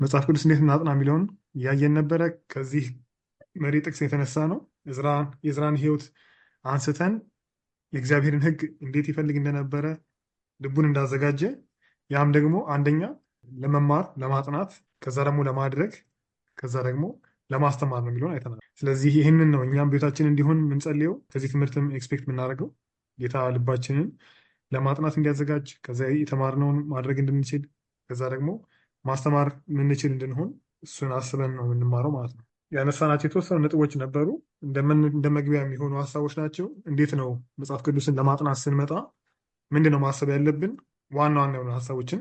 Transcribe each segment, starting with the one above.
መጽሐፍ ቅዱስ እንዴት እናጥና የሚለውን እያየን ነበረ። ከዚህ መሪ ጥቅስ የተነሳ ነው የዕዝራን ሕይወት አንስተን የእግዚአብሔርን ሕግ እንዴት ይፈልግ እንደነበረ ልቡን እንዳዘጋጀ፣ ያም ደግሞ አንደኛ ለመማር ለማጥናት፣ ከዛ ደግሞ ለማድረግ፣ ከዛ ደግሞ ለማስተማር ነው የሚለውን አይተናል። ስለዚህ ይህንን ነው እኛም ቤታችን እንዲሆን የምንጸልየው። ከዚህ ትምህርትም ኤክስፔክት የምናደርገው ጌታ ልባችንን ለማጥናት እንዲያዘጋጅ፣ ከዛ የተማርነውን ማድረግ እንድንችል፣ ከዛ ደግሞ ማስተማር የምንችል እንድንሆን እሱን አስበን ነው የምንማረው ማለት ነው። ያነሳናቸው የተወሰኑ ነጥቦች ነበሩ፣ እንደ መግቢያ የሚሆኑ ሀሳቦች ናቸው። እንዴት ነው መጽሐፍ ቅዱስን ለማጥናት ስንመጣ ምንድን ነው ማሰብ ያለብን? ዋና ዋና የሆኑ ሀሳቦችን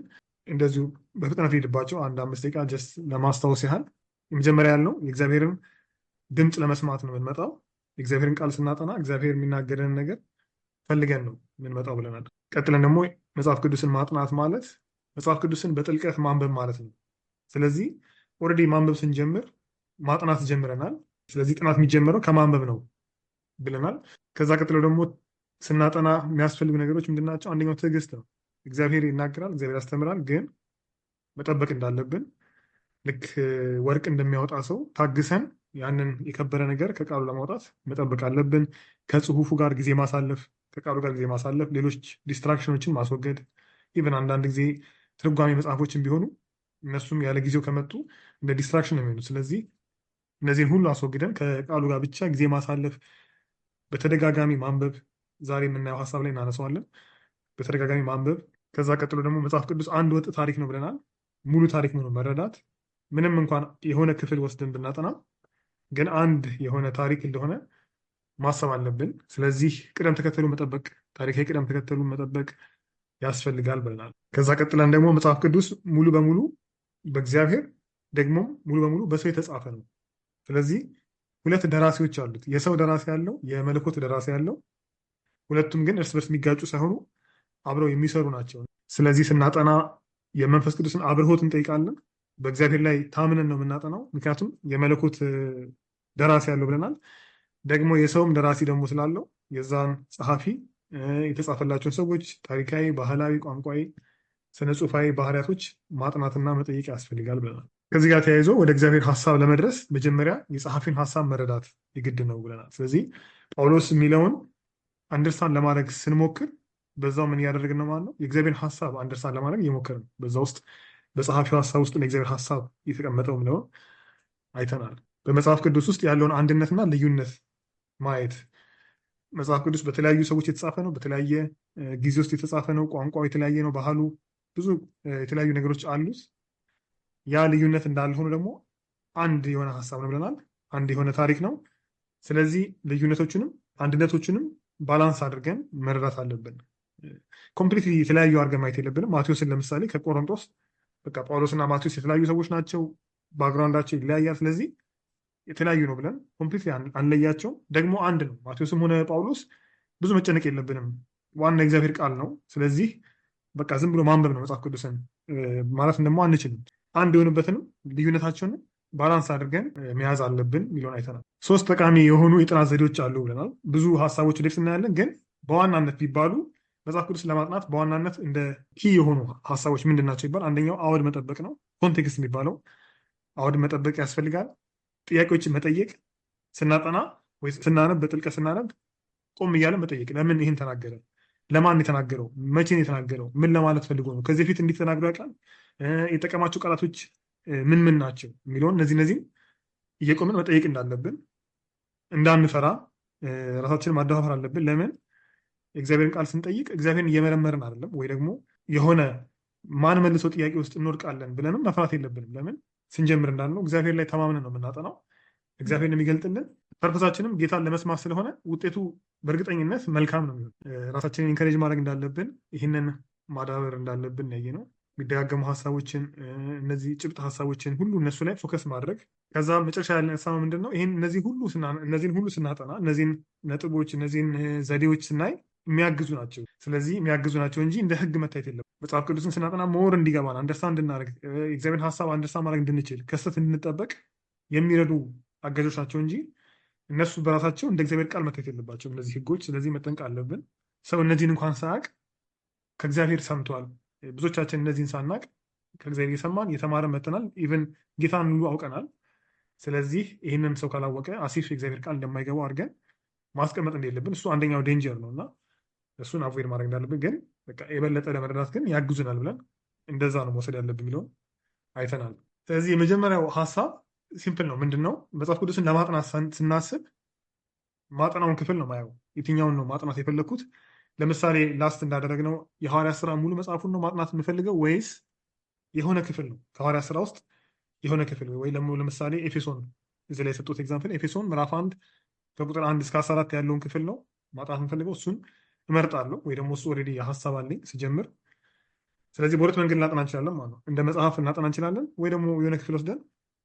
እንደዚሁ በፍጥነት ሄድባቸው 1-5 ደቂቃ ጀስት ለማስታወስ ያህል። የመጀመሪያ ያልነው የእግዚአብሔርን ድምፅ ለመስማት ነው የምንመጣው። የእግዚአብሔርን ቃል ስናጠና እግዚአብሔር የሚናገረንን ነገር ፈልገን ነው የምንመጣው ብለናል። ቀጥለን ደግሞ መጽሐፍ ቅዱስን ማጥናት ማለት መጽሐፍ ቅዱስን በጥልቀት ማንበብ ማለት ነው። ስለዚህ ኦልሬዲ ማንበብ ስንጀምር ማጥናት ጀምረናል። ስለዚህ ጥናት የሚጀምረው ከማንበብ ነው ብለናል። ከዛ ቀጥሎ ደግሞ ስናጠና የሚያስፈልጉ ነገሮች ምንድናቸው? አንደኛው ትዕግስት ነው። እግዚአብሔር ይናገራል፣ እግዚአብሔር ያስተምራል፣ ግን መጠበቅ እንዳለብን ልክ ወርቅ እንደሚያወጣ ሰው ታግሰን ያንን የከበረ ነገር ከቃሉ ለማውጣት መጠበቅ አለብን። ከጽሁፉ ጋር ጊዜ ማሳለፍ፣ ከቃሉ ጋር ጊዜ ማሳለፍ፣ ሌሎች ዲስትራክሽኖችን ማስወገድ። ኢቨን አንዳንድ ጊዜ ትርጓሜ መጽሐፎችን ቢሆኑ እነሱም ያለ ጊዜው ከመጡ እንደ ዲስትራክሽን ነው የሚሆኑ። ስለዚህ እነዚህን ሁሉ አስወግደን ከቃሉ ጋር ብቻ ጊዜ ማሳለፍ፣ በተደጋጋሚ ማንበብ፣ ዛሬ የምናየው ሀሳብ ላይ እናነሳዋለን። በተደጋጋሚ ማንበብ። ከዛ ቀጥሎ ደግሞ መጽሐፍ ቅዱስ አንድ ወጥ ታሪክ ነው ብለናል። ሙሉ ታሪክ ነው መረዳት። ምንም እንኳን የሆነ ክፍል ወስደን ብናጠና ግን አንድ የሆነ ታሪክ እንደሆነ ማሰብ አለብን። ስለዚህ ቅደም ተከተሉ መጠበቅ፣ ታሪካዊ ቅደም ተከተሉን መጠበቅ ያስፈልጋል ብለናል። ከዛ ቀጥለን ደግሞ መጽሐፍ ቅዱስ ሙሉ በሙሉ በእግዚአብሔር ደግሞ ሙሉ በሙሉ በሰው የተጻፈ ነው። ስለዚህ ሁለት ደራሲዎች አሉት። የሰው ደራሲ ያለው፣ የመለኮት ደራሲ ያለው። ሁለቱም ግን እርስ በርስ የሚጋጩ ሳይሆኑ አብረው የሚሰሩ ናቸው። ስለዚህ ስናጠና የመንፈስ ቅዱስን አብርሆት እንጠይቃለን። በእግዚአብሔር ላይ ታምነን ነው የምናጠናው፣ ምክንያቱም የመለኮት ደራሲ ያለው ብለናል። ደግሞ የሰውም ደራሲ ደግሞ ስላለው የዛን ጸሐፊ የተጻፈላቸውን ሰዎች ታሪካዊ፣ ባህላዊ፣ ቋንቋዊ፣ ስነ ጽሁፋዊ ባህሪያቶች ማጥናትና መጠየቅ ያስፈልጋል ብለናል። ከዚህ ጋር ተያይዞ ወደ እግዚአብሔር ሀሳብ ለመድረስ መጀመሪያ የጸሐፊን ሀሳብ መረዳት የግድ ነው ብለናል። ስለዚህ ጳውሎስ የሚለውን አንደርስታንድ ለማድረግ ስንሞክር በዛው ምን እያደረግን ነው ማለት ነው? የእግዚአብሔር ሀሳብ አንደርስታንድ ለማድረግ እየሞከርን በዛ ውስጥ በጸሐፊው ሀሳብ ውስጥ የእግዚአብሔር ሀሳብ የተቀመጠው የሚለውን አይተናል። በመጽሐፍ ቅዱስ ውስጥ ያለውን አንድነትና ልዩነት ማየት። መጽሐፍ ቅዱስ በተለያዩ ሰዎች የተጻፈ ነው። በተለያየ ጊዜ ውስጥ የተጻፈ ነው። ቋንቋው የተለያየ ነው። ባህሉ፣ ብዙ የተለያዩ ነገሮች አሉት። ያ ልዩነት እንዳለ ሆኖ ደግሞ አንድ የሆነ ሀሳብ ነው ብለናል። አንድ የሆነ ታሪክ ነው። ስለዚህ ልዩነቶችንም አንድነቶችንም ባላንስ አድርገን መረዳት አለብን። ኮምፕሊትሊ የተለያዩ አድርገን ማየት የለብንም። ማቴዎስን ለምሳሌ ከቆሮንቶስ በቃ ጳውሎስና ማቴዎስ የተለያዩ ሰዎች ናቸው። ባክግራውንዳቸው ይለያያል። ስለዚህ የተለያዩ ነው ብለን ኮምፕሊትሊ አንለያቸው። ደግሞ አንድ ነው። ማቴዎስም ሆነ ጳውሎስ ብዙ መጨነቅ የለብንም። ዋና የእግዚአብሔር ቃል ነው። ስለዚህ በቃ ዝም ብሎ ማንበብ ነው መጽሐፍ ቅዱስን ማለት ደግሞ አንችልም። አንድ የሆኑበትንም ልዩነታቸውንም ባላንስ አድርገን መያዝ አለብን የሚለውን አይተናል። 3 ጠቃሚ የሆኑ የጥናት ዘዴዎች አሉ ብለናል። ብዙ ሀሳቦች ወደፊት እናያለን። ግን በዋናነት ቢባሉ መጽሐፍ ቅዱስ ለማጥናት በዋናነት እንደ ኪ የሆኑ ሀሳቦች ምንድን ናቸው ይባል። አንደኛው አውድ መጠበቅ ነው። ኮንቴክስት የሚባለው አውድ መጠበቅ ያስፈልጋል። ጥያቄዎችን መጠየቅ ስናጠና ወይ ስናነብ፣ በጥልቀት ስናነብ ቆም እያለ መጠየቅ። ለምን ይህን ተናገረ? ለማን የተናገረው? መቼ ነው የተናገረው? ምን ለማለት ፈልጎ ነው? ከዚህ በፊት እንዲህ ተናግሮ ያውቃል? የጠቀማቸው ቃላቶች ምን ምን ናቸው የሚለውን እነዚህም እየቆምን መጠየቅ እንዳለብን፣ እንዳንፈራ ራሳችንን ማደፋፈር አለብን። ለምን የእግዚአብሔርን ቃል ስንጠይቅ እግዚአብሔርን እየመረመርን አይደለም፣ ወይ ደግሞ የሆነ ማን መልሶ ጥያቄ ውስጥ እንወድቃለን ብለንም መፍራት የለብንም። ለምን ስንጀምር እንዳልነው እግዚአብሔር ላይ ተማምነን ነው የምናጠናው። እግዚአብሔርን የሚገልጥልን ፐርፖዛችንም ጌታን ለመስማት ስለሆነ ውጤቱ በእርግጠኝነት መልካም ነው የሚሆን። ራሳችንን ኢንከሬጅ ማድረግ እንዳለብን፣ ይህንን ማዳበር እንዳለብን ያየ ነው። የሚደጋገሙ ሀሳቦችን፣ እነዚህ ጭብጥ ሀሳቦችን ሁሉ እነሱ ላይ ፎከስ ማድረግ። ከዛ መጨረሻ ያለ ሀሳብ ምንድን ነው? እነዚህን ሁሉ ስናጠና እነዚህን ነጥቦች፣ እነዚህን ዘዴዎች ስናይ የሚያግዙ ናቸው። ስለዚህ የሚያግዙ ናቸው እንጂ እንደ ህግ መታየት የለም። መጽሐፍ ቅዱስን ስናጠና ሞር እንዲገባን፣ አንደርስታንድ እንድናደርግ፣ የእግዚአብሔር ሀሳብ አንደርስታንድ ማድረግ እንድንችል፣ ከስህተት እንድንጠበቅ የሚረዱ አጋዦች ናቸው እንጂ እነሱ በራሳቸው እንደ እግዚአብሔር ቃል መታየት የለባቸውም እነዚህ ህጎች። ስለዚህ መጠንቀቅ አለብን። ሰው እነዚህን እንኳን ሳያውቅ ከእግዚአብሔር ሰምቷል። ብዙዎቻችን እነዚህን ሳናቅ ከእግዚአብሔር እየሰማን እየተማረን መጥተናል። ኢቨን ጌታን ሁሉ አውቀናል። ስለዚህ ይህንን ሰው ካላወቀ አሲፍ የእግዚአብሔር ቃል እንደማይገባው አድርገን ማስቀመጥ እንደሌለብን እሱ አንደኛው ዴንጀር ነው እና እሱን አቮይድ ማድረግ እንዳለብን ግን በቃ የበለጠ ለመረዳት ግን ያግዙናል ብለን እንደዛ ነው መውሰድ ያለብን የሚለውን አይተናል። ስለዚህ የመጀመሪያው ሀሳብ ሲምፕል ነው። ምንድን ነው? መጽሐፍ ቅዱስን ለማጥናት ስናስብ ማጠናውን ክፍል ነው ማየው። የትኛውን ነው ማጥናት የፈለግኩት? ለምሳሌ ላስት እንዳደረግነው የሐዋርያ ስራ ሙሉ መጽሐፉን ነው ማጥናት የምፈልገው ወይስ የሆነ ክፍል ነው? ከሐዋርያ ስራ ውስጥ የሆነ ክፍል ወይ ደግሞ ለምሳሌ ኤፌሶን፣ እዚህ ላይ የሰጡት ኤግዛምፕል ኤፌሶን ምዕራፍ 1 ከቁጥር 1 እስከ 14 ያለውን ክፍል ነው ማጥናት የምፈልገው። እሱን እመርጣለሁ ወይ ደግሞ እሱ ኦልሬዲ ሀሳብ አለኝ ስጀምር። ስለዚህ በሁለት መንገድ ልናጠና እንችላለን ማለት ነው። እንደ መጽሐፍ ልናጠና እንችላለን ወይ ደግሞ የሆነ ክፍል ወስደን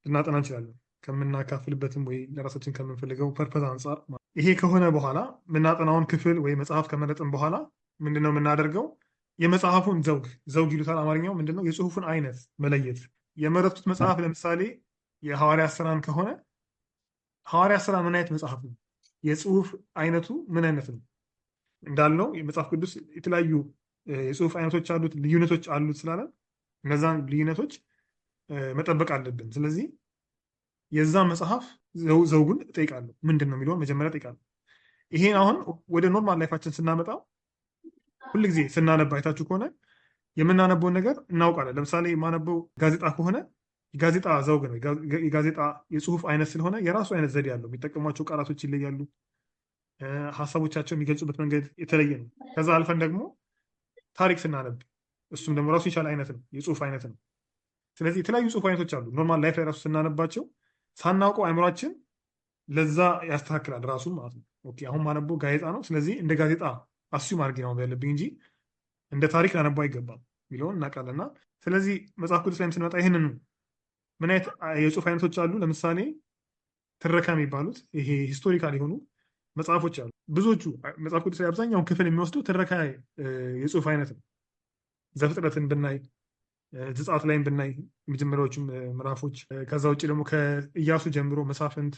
ልናጠና እንችላለን ከምናካፍልበትም ወይ ለራሳችን ከምንፈልገው ፐርፐዝ አንጻር። ይሄ ከሆነ በኋላ የምናጠናውን ክፍል ወይ መጽሐፍ ከመረጥን በኋላ ምንድነው የምናደርገው? የመጽሐፉን ዘውግ ይሉታል አማርኛው ምንድነው? የጽሁፉን አይነት መለየት። የመረጥኩት መጽሐፍ ለምሳሌ የሐዋርያ ስራን ከሆነ ሐዋርያ ስራ ምን አይነት መጽሐፍ ነው? የጽሁፍ አይነቱ ምን አይነት ነው? እንዳልነው የመጽሐፍ ቅዱስ የተለያዩ የጽሁፍ አይነቶች አሉት፣ ልዩነቶች አሉት ስላለን እነዛን ልዩነቶች መጠበቅ አለብን። ስለዚህ የዛ መጽሐፍ ዘውጉን እጠይቃለሁ። ምንድን ነው የሚለውን መጀመሪያ እጠይቃለሁ። ይሄን አሁን ወደ ኖርማል ላይፋችን ስናመጣው ሁልጊዜ ስናነባ አይታችሁ ከሆነ የምናነበውን ነገር እናውቃለን። ለምሳሌ የማነበው ጋዜጣ ከሆነ የጋዜጣ ዘውግ ነው። የጋዜጣ የጽሁፍ አይነት ስለሆነ የራሱ አይነት ዘዴ ያለው፣ የሚጠቀሟቸው ቃላቶች ይለያሉ፣ ሀሳቦቻቸው የሚገልጹበት መንገድ የተለየ ነው። ከዛ አልፈን ደግሞ ታሪክ ስናነብ እሱም ደግሞ ራሱ የቻለ አይነት ነው፣ የጽሁፍ አይነት ነው። ስለዚህ የተለያዩ ጽሁፍ አይነቶች አሉ። ኖርማል ላይፍ ላይ ራሱ ስናነባቸው ሳናውቀው አይምሯችን ለዛ ያስተካክላል ራሱን ማለት ነው። ኦኬ አሁን ማነበው ጋዜጣ ነው፣ ስለዚህ እንደ ጋዜጣ አስዩም አድርጌ ነው ያለብኝ እንጂ እንደ ታሪክ ላነባው አይገባም የሚለውን እናውቃለንና፣ ስለዚህ መጽሐፍ ቅዱስ ላይም ስንመጣ ይህንን ምን አይነት የጽሁፍ አይነቶች አሉ? ለምሳሌ ትረካ የሚባሉት ይሄ ሂስቶሪካል የሆኑ መጽሐፎች አሉ። ብዙዎቹ መጽሐፍ ቅዱስ ላይ አብዛኛውን ክፍል የሚወስዱ ትረካ የጽሁፍ አይነት ነው። ዘፍጥረትን ብናይ፣ ዘጸአት ላይም ብናይ የመጀመሪያዎቹ ምዕራፎች፣ ከዛ ውጭ ደግሞ ከኢያሱ ጀምሮ መሳፍንት፣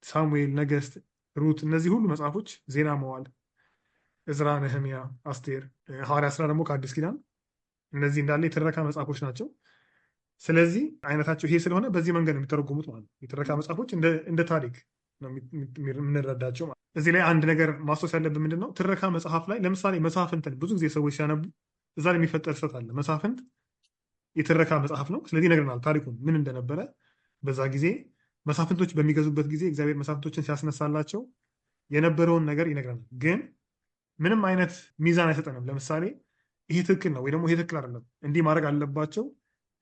ሳሙኤል፣ ነገስት፣ ሩት፣ እነዚህ ሁሉ መጽሐፎች፣ ዜና መዋዕል፣ እዝራ፣ ነህምያ፣ አስቴር፣ ሐዋርያ ስራ ደግሞ ከአዲስ ኪዳን፣ እነዚህ እንዳለ የትረካ መጽሐፎች ናቸው። ስለዚህ አይነታቸው ይሄ ስለሆነ በዚህ መንገድ ነው የሚተረጎሙት ማለት ነው። የትረካ መጽሐፎች እንደ ታሪክ ነው የምንረዳቸው ማለት ነው። እዚህ ላይ አንድ ነገር ማስታወስ ያለብን ምንድን ነው? ትረካ መጽሐፍ ላይ ለምሳሌ መሳፍንትን ብዙ ጊዜ ሰዎች ሲያነቡ እዛ ላይ የሚፈጠር ስህተት አለ። መሳፍንት የትረካ መጽሐፍ ነው፣ ስለዚህ ይነግረናል ታሪኩን ምን እንደነበረ በዛ ጊዜ። መሳፍንቶች በሚገዙበት ጊዜ እግዚአብሔር መሳፍንቶችን ሲያስነሳላቸው የነበረውን ነገር ይነግረናል። ግን ምንም አይነት ሚዛን አይሰጠንም። ለምሳሌ ይሄ ትክክል ነው ወይ ደግሞ ይሄ ትክክል አይደለም፣ እንዲህ ማድረግ አለባቸው፣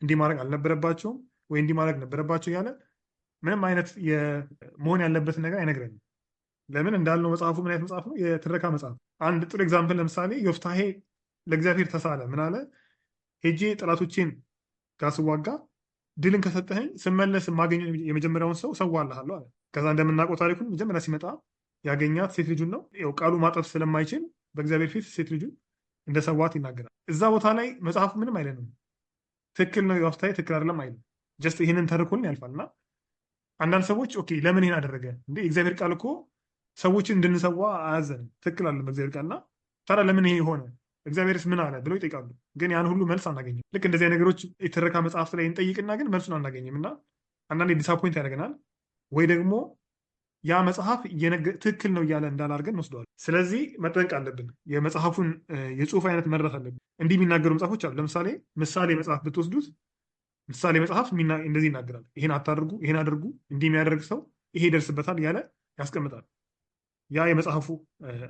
እንዲህ ማድረግ አልነበረባቸውም፣ ወይ እንዲህ ማድረግ ነበረባቸው እያለ ምንም አይነት መሆን ያለበትን ነገር አይነግረንም። ለምን እንዳልነው መጽሐፉ ምን አይነት መጽሐፍ ነው? የትረካ መጽሐፍ። አንድ ጥሩ ኤግዛምፕል ለምሳሌ ዮፍታሔ ለእግዚአብሔር ተሳለ። ምን አለ? ሄጄ ጠላቶቼን ጋር ስዋጋ ድልን ከሰጠኸኝ ስመለስ የማገኘው የመጀመሪያውን ሰው ሰዋልሃለሁ አለ። ከዛ እንደምናውቀው ታሪኩን መጀመሪያ ሲመጣ ያገኛት ሴት ልጁን ነው። ያው ቃሉ ማጠፍ ስለማይችል በእግዚአብሔር ፊት ሴት ልጁን እንደ ሰዋት ይናገራል። እዛ ቦታ ላይ መጽሐፉ ምንም አይለንም። ትክክል ነው ዮፍታሔ ትክክል አይደለም አይልም። ጀስት ይህንን ተርኮልን ያልፋል። እና አንዳንድ ሰዎች ኦኬ ለምን ይህን አደረገ እንዴ? እግዚአብሔር ቃል እኮ ሰዎችን እንድንሰዋ አያዘንም። ትክክል አለ በእግዚአብሔር ቃልና ታዲያ ለምን ይሄ ሆነ? እግዚአብሔርስ ምን አለ ብለው ይጠይቃሉ። ግን ያን ሁሉ መልስ አናገኝም። ልክ እንደዚህ ነገሮች የተረካ መጽሐፍት ላይ እንጠይቅና ግን መልሱን አናገኝም። እና አንዳንዴ ዲሳፖይንት ያደርገናል። ወይ ደግሞ ያ መጽሐፍ ትክክል ነው እያለ እንዳላርገን እንወስደዋል። ስለዚህ መጠንቅ አለብን። የመጽሐፉን የጽሁፍ አይነት መረዳት አለብን። እንዲህ የሚናገሩ መጽሐፎች አሉ። ለምሳሌ ምሳሌ መጽሐፍ ብትወስዱት ምሳሌ መጽሐፍ እንደዚህ ይናገራል። ይሄን አታድርጉ፣ ይሄን አድርጉ፣ እንዲህ የሚያደርግ ሰው ይሄ ይደርስበታል እያለ ያስቀምጣል። ያ የመጽሐፉ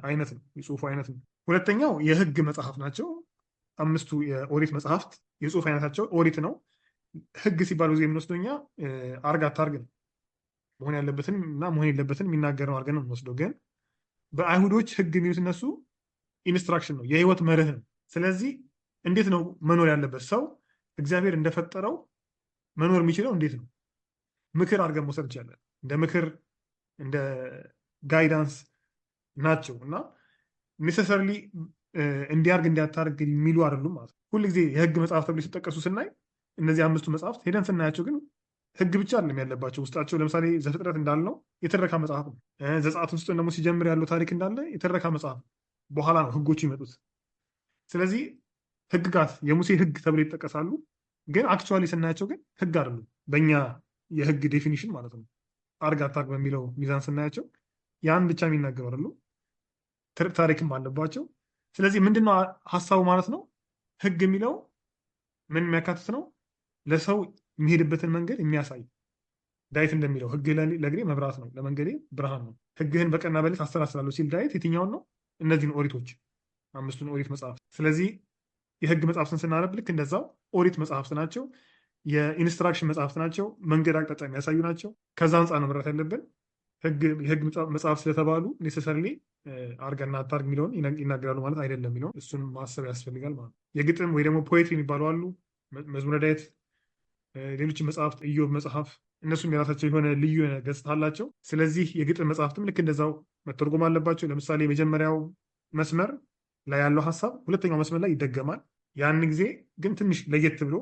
አይነት ነው፣ የጽሁፉ አይነት ነው። ሁለተኛው የህግ መጽሐፍ ናቸው። 5ቱ የኦሪት መጽሐፍት የጽሁፍ አይነታቸው ኦሪት ነው። ህግ ሲባል ጊዜ የምንወስደው እኛ አርግ አታርግ ነው፣ መሆን ያለበትን እና መሆን የለበትን የሚናገር ነው አድርገን ነው የምንወስደው። ግን በአይሁዶች ህግ የሚሉት እነሱ ኢንስትራክሽን ነው፣ የህይወት መርህ ነው። ስለዚህ እንዴት ነው መኖር ያለበት ሰው እግዚአብሔር እንደፈጠረው መኖር የሚችለው እንዴት ነው? ምክር አድርገን መውሰድ እንችላለን። እንደ ምክር እንደ ጋይዳንስ ናቸው እና ኔሰሰርሊ እንዲያርግ እንዲያታርግ የሚሉ አይደሉም ማለት ነው። ሁልጊዜ የህግ መጽሐፍ ተብሎ ሲጠቀሱ ስናይ እነዚህ 5ቱ መጽሐፍት ሄደን ስናያቸው ግን ህግ ብቻ አይደለም ያለባቸው ውስጣቸው። ለምሳሌ ዘፍጥረት እንዳልነው የተረካ መጽሐፍ ነው። ዘጸአት ውስጥ ደግሞ ሲጀምር ያለው ታሪክ እንዳለ የተረካ መጽሐፍ ነው። በኋላ ነው ህጎቹ ይመጡት። ስለዚህ ህግጋት የሙሴ ህግ ተብሎ ይጠቀሳሉ። ግን አክቹዋሊ ስናያቸው ግን ህግ አይደሉም፣ በእኛ የህግ ዴፊኒሽን ማለት ነው። አርግ አታርግ በሚለው ሚዛን ስናያቸው ያን ብቻ የሚናገሩ አይደሉም፣ ታሪክም አለባቸው። ስለዚህ ምንድነው ሀሳቡ ማለት ነው? ህግ የሚለው ምን የሚያካትት ነው? ለሰው የሚሄድበትን መንገድ የሚያሳይ። ዳዊት እንደሚለው ህግ ለእግሬ መብራት ነው፣ ለመንገዴ ብርሃን ነው። ህግህን በቀንና በሌሊት አሰላስላለሁ ሲል ዳዊት የትኛውን ነው? እነዚህን ኦሪቶች፣ 5ቱን ኦሪት መጽሐፍት። ስለዚህ የህግ መጽሐፍትን ስናነብ ልክ እንደዛው ኦሪት መጽሐፍት ናቸው፣ የኢንስትራክሽን መጽሐፍት ናቸው፣ መንገድ አቅጣጫ የሚያሳዩ ናቸው። ከዛ አንጻር ነው መረዳት ያለብን። የህግ መጽሐፍ ስለተባሉ ኔሰሰርሊ አርገና አታርግ የሚለውን ይናገራሉ ማለት አይደለም የሚለውን እሱን ማሰብ ያስፈልጋል ማለት ነው። የግጥም ወይ ደግሞ ፖኤትሪ የሚባሉ አሉ፣ መዝሙረ ዳዊት፣ ሌሎች መጽሐፍት፣ ኢዮብ መጽሐፍ፣ እነሱም የራሳቸው የሆነ ልዩ የሆነ ገጽታ አላቸው። ስለዚህ የግጥም መጽሐፍትም ልክ እንደዛው መተርጎም አለባቸው። ለምሳሌ የመጀመሪያው መስመር ላይ ያለው ሀሳብ ሁለተኛው መስመር ላይ ይደገማል። ያን ጊዜ ግን ትንሽ ለየት ብሎ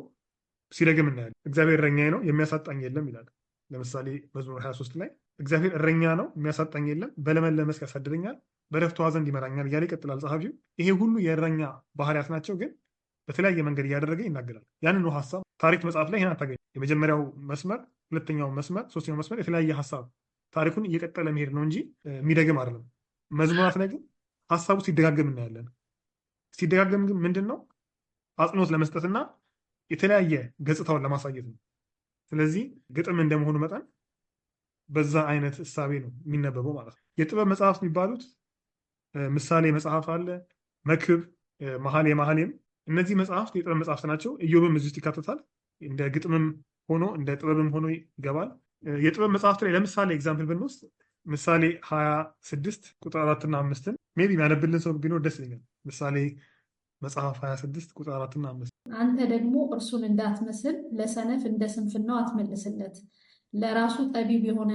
ሲደግም እናያለን። እግዚአብሔር እረኛዬ ነው የሚያሳጣኝ የለም ይላል። ለምሳሌ መዝሙር 23 ላይ እግዚአብሔር እረኛ ነው የሚያሳጣኝ የለም፣ በለመለመ መስክ ያሳድረኛል፣ በዕረፍቱ ውኃ ዘንድ ይመራኛል እያለ ይቀጥላል ጸሐፊው። ይሄ ሁሉ የእረኛ ባህሪያት ናቸው፣ ግን በተለያየ መንገድ እያደረገ ይናገራል። ያንኑ ሀሳብ ታሪክ መጽሐፍ ላይ ይህን አታገኝ። የመጀመሪያው መስመር፣ ሁለተኛው መስመር፣ ሶስተኛው መስመር የተለያየ ሀሳብ ታሪኩን እየቀጠለ መሄድ ነው እንጂ የሚደግም አይደለም። መዝሙራት ላይ ግን ሀሳቡ ሲደጋገም እናያለን። ሲደጋገም ግን ምንድን ነው አጽንኦት ለመስጠትና የተለያየ ገጽታውን ለማሳየት ነው። ስለዚህ ግጥም እንደመሆኑ መጠን በዛ አይነት እሳቤ ነው የሚነበበው ማለት ነው። የጥበብ መጽሐፍት የሚባሉት ምሳሌ መጽሐፍ አለ፣ መክብብ፣ መኃልየ፣ እነዚህ መጽሐፍት የጥበብ መጽሐፍት ናቸው። ኢዮብም እዚህ ውስጥ ይካተታል። እንደ ግጥምም ሆኖ እንደ ጥበብም ሆኖ ይገባል። የጥበብ መጽሐፍት ላይ ለምሳሌ ኤግዛምፕል ብንወስድ ምሳሌ 26 ቁጥር 4 እና 5ን ሜይ ቢ የሚያነብልን ሰው ቢኖር ደስ ይለኛል። ምሳሌ መጽሐፍ 26 ቁጥር 4 እና 5 አንተ ደግሞ እርሱን እንዳትመስል ለሰነፍ እንደ ስንፍናው አትመልስለት፣ ለራሱ ጠቢብ የሆነ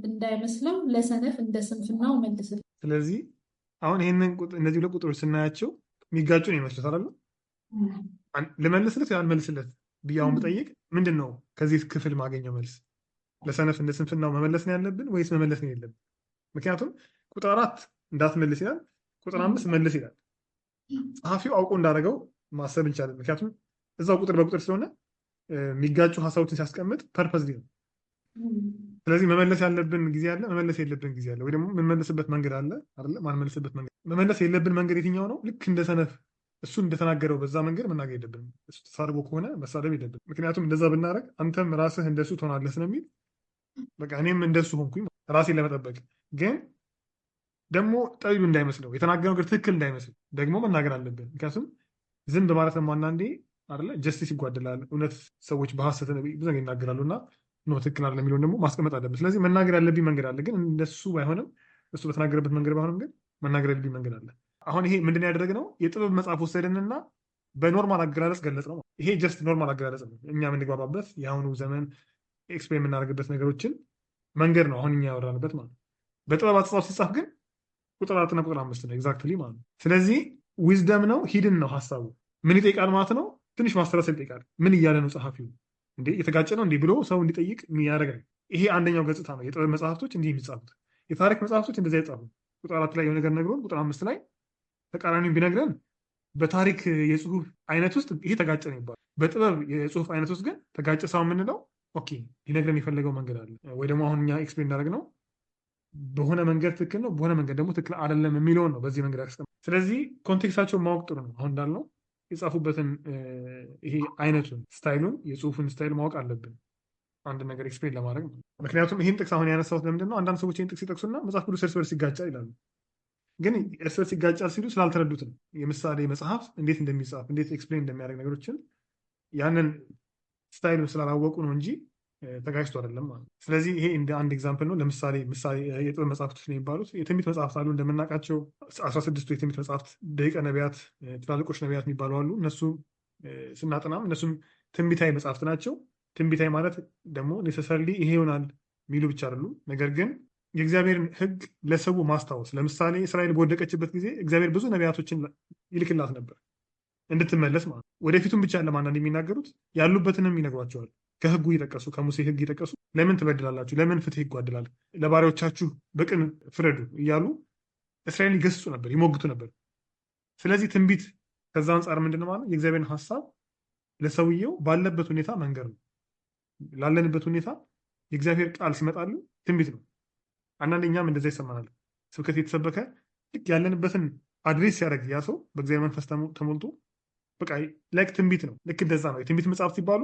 እንዳይመስለው ለሰነፍ እንደ ስንፍናው መልስለት። ስለዚህ አሁን ይህንን እነዚህ ሁለት ቁጥሮች ስናያቸው የሚጋጩ ነው ይመስሉት አይደለም? ልመልስለት አልመልስለት ብዬ አሁን ብጠይቅ ምንድን ነው ከዚህ ክፍል ማገኘው መልስ? ለሰነፍ እንደ ስንፍናው መመለስ ነው ያለብን ወይስ መመለስ ነው የለብን? ምክንያቱም ቁጥር 4 እንዳትመልስ ይላል፣ ቁጥር 5 መልስ ይላል። ጸሐፊው አውቆ እንዳደረገው ማሰብ እንችላለን። ምክንያቱም እዛው ቁጥር በቁጥር ስለሆነ የሚጋጩ ሀሳቦችን ሲያስቀምጥ ፐርፐዝ ነው። ስለዚህ መመለስ ያለብን ጊዜ አለ፣ መመለስ የለብን ጊዜ አለ፣ ወይ ደግሞ የምንመልስበት መንገድ አለ አይደለ? ማንመልስበት መንገድ። መመለስ የለብን መንገድ የትኛው ነው? ልክ እንደ ሰነፍ እሱ እንደተናገረው በዛ መንገድ መናገር የለብንም። እሱ ተሳድቦ ከሆነ መሳደብ የለብን። ምክንያቱም እንደዛ ብናደረግ አንተም ራስህ እንደሱ ትሆናለህ ስለሚል በቃ እኔም እንደሱ ሆንኩኝ ራሴን ለመጠበቅ። ግን ደግሞ ጠቢብ እንዳይመስለው የተናገረው ነገር ትክክል እንዳይመስል ደግሞ መናገር አለብን። ምክንያቱም ዝም በማለት ነው አንዳንዴ አይደለ ጀስቲስ ይጓደላል። እውነት ሰዎች በሐሰት ብዙ ነገር ይናገራሉ እና ነው ትክክል አይደለም የሚለውን ደግሞ ማስቀመጥ አለብን። ስለዚህ መናገር ያለብኝ መንገድ አለ፣ ግን እንደሱ ባይሆንም እሱ በተናገረበት መንገድ ባይሆንም ግን መናገር ያለብኝ መንገድ አለ። አሁን ይሄ ምንድን ያደረግነው የጥበብ መጽሐፍ ወሰድንና በኖርማል አገላለጽ ገለጽ ነው። ይሄ ጀስት ኖርማል አገላለጽ ነው፣ እኛ የምንግባባበት የአሁኑ ዘመን ኤክስፕሌን የምናደርግበት ነገሮችን መንገድ ነው አሁን እኛ ያወራንበት ማለት ነው። በጥበብ አጻጻፍ ሲጻፍ ግን ቁጥር 4 እና ቁጥር 5 ነው ኤግዛክትሊ ማለት ነው። ስለዚህ ዊዝደም ነው ሂድን ነው ሀሳቡ። ምን ይጠይቃል ማለት ነው? ትንሽ ማስተራሰል ይጠይቃል። ምን እያለ ነው ጸሐፊው? እንዴ የተጋጨ ነው እንዴ ብሎ ሰው እንዲጠይቅ የሚያደርግ ነው። ይሄ አንደኛው ገጽታ ነው። የጥበብ መጽሐፍቶች እንዲህ የሚጻፉት። የታሪክ መጽሐፍቶች እንደዚያ ይጻፉ። ቁጥር 4 ላይ የሆነ ነገር ነግሮን ቁጥር 5 ላይ ተቃራኒውን ቢነግረን በታሪክ የጽሁፍ አይነት ውስጥ ይሄ ተጋጨ ነው ይባላል። በጥበብ የጽሁፍ አይነት ውስጥ ግን ተጋጨ ሰው የምንለው ኦኬ ሊነግረን የፈለገው መንገድ አለ ወይ ደግሞ አሁን እኛ ኤክስፕሌን እንዳደረግ ነው በሆነ መንገድ ትክክል ነው፣ በሆነ መንገድ ደግሞ ትክክል አይደለም የሚለውን ነው በዚህ መንገድ ያስቀምጥ። ስለዚህ ኮንቴክስታቸውን ማወቅ ጥሩ ነው። አሁን እንዳልነው የጻፉበትን ይሄ አይነቱን ስታይሉን የጽሁፉን ስታይል ማወቅ አለብን አንድ ነገር ኤክስፕሌን ለማድረግ ነው። ምክንያቱም ይህን ጥቅስ አሁን ያነሳሁት ለምንድን ነው? አንዳንድ ሰዎች ይህን ጥቅስ ይጠቅሱና መጽሐፍ ቅዱስ እርስ በርስ ይጋጫል ይላሉ። ግን እርስ በርስ ይጋጫል ሲሉ ስላልተረዱት ነው። የምሳሌ መጽሐፍ እንዴት እንደሚጻፍ እንዴት ኤክስፕሌን እንደሚያደርግ ነገሮችን ያንን ስታይሉን ስላላወቁ ነው እንጂ ተጋጭቶ አይደለም ማለት ነው። ስለዚህ ይሄ እንደ አንድ ኤግዛምፕል ነው። ለምሳሌ የጥበብ መጽሐፍቶች ነው የሚባሉት የትንቢት መጽሐፍት አሉ እንደምናውቃቸው 16ቱ የትንቢት መጽሐፍት ደቂቀ ነቢያት፣ ትላልቆች ነቢያት የሚባሉ አሉ። እነሱ ስናጠናም እነሱም ትንቢታዊ መጽሐፍት ናቸው። ትንቢታዊ ማለት ደግሞ ኔሰሰርሊ ይሄ ይሆናል የሚሉ ብቻ አይደሉም። ነገር ግን የእግዚአብሔርን ሕግ ለሰው ማስታወስ። ለምሳሌ እስራኤል በወደቀችበት ጊዜ እግዚአብሔር ብዙ ነቢያቶችን ይልክላት ነበር እንድትመለስ ማለት ነው። ወደፊቱም ብቻ ለማንዳንድ የሚናገሩት ያሉበትንም ይነግሯቸዋል። ከሕጉ እየጠቀሱ ከሙሴ ሕግ እየጠቀሱ ለምን ትበድላላችሁ? ለምን ፍትህ ይጓድላል? ለባሪያዎቻችሁ በቅን ፍረዱ እያሉ እስራኤልን ይገስጹ ነበር፣ ይሞግቱ ነበር። ስለዚህ ትንቢት ከዛ አንጻር ምንድነው ማለት የእግዚአብሔርን ሀሳብ ለሰውየው ባለበት ሁኔታ መንገር ነው። ላለንበት ሁኔታ የእግዚአብሔር ቃል ሲመጣልን ትንቢት ነው። አንዳንድ እኛም እንደዛ ይሰማናል። ስብከት የተሰበከ ልክ ያለንበትን አድሬስ ሲያደርግ ያ ሰው በእግዚአብሔር መንፈስ ተሞልቶ በቃ ላይክ ትንቢት ነው። ልክ እንደዛ ነው። የትንቢት መጽሐፍ ሲባሉ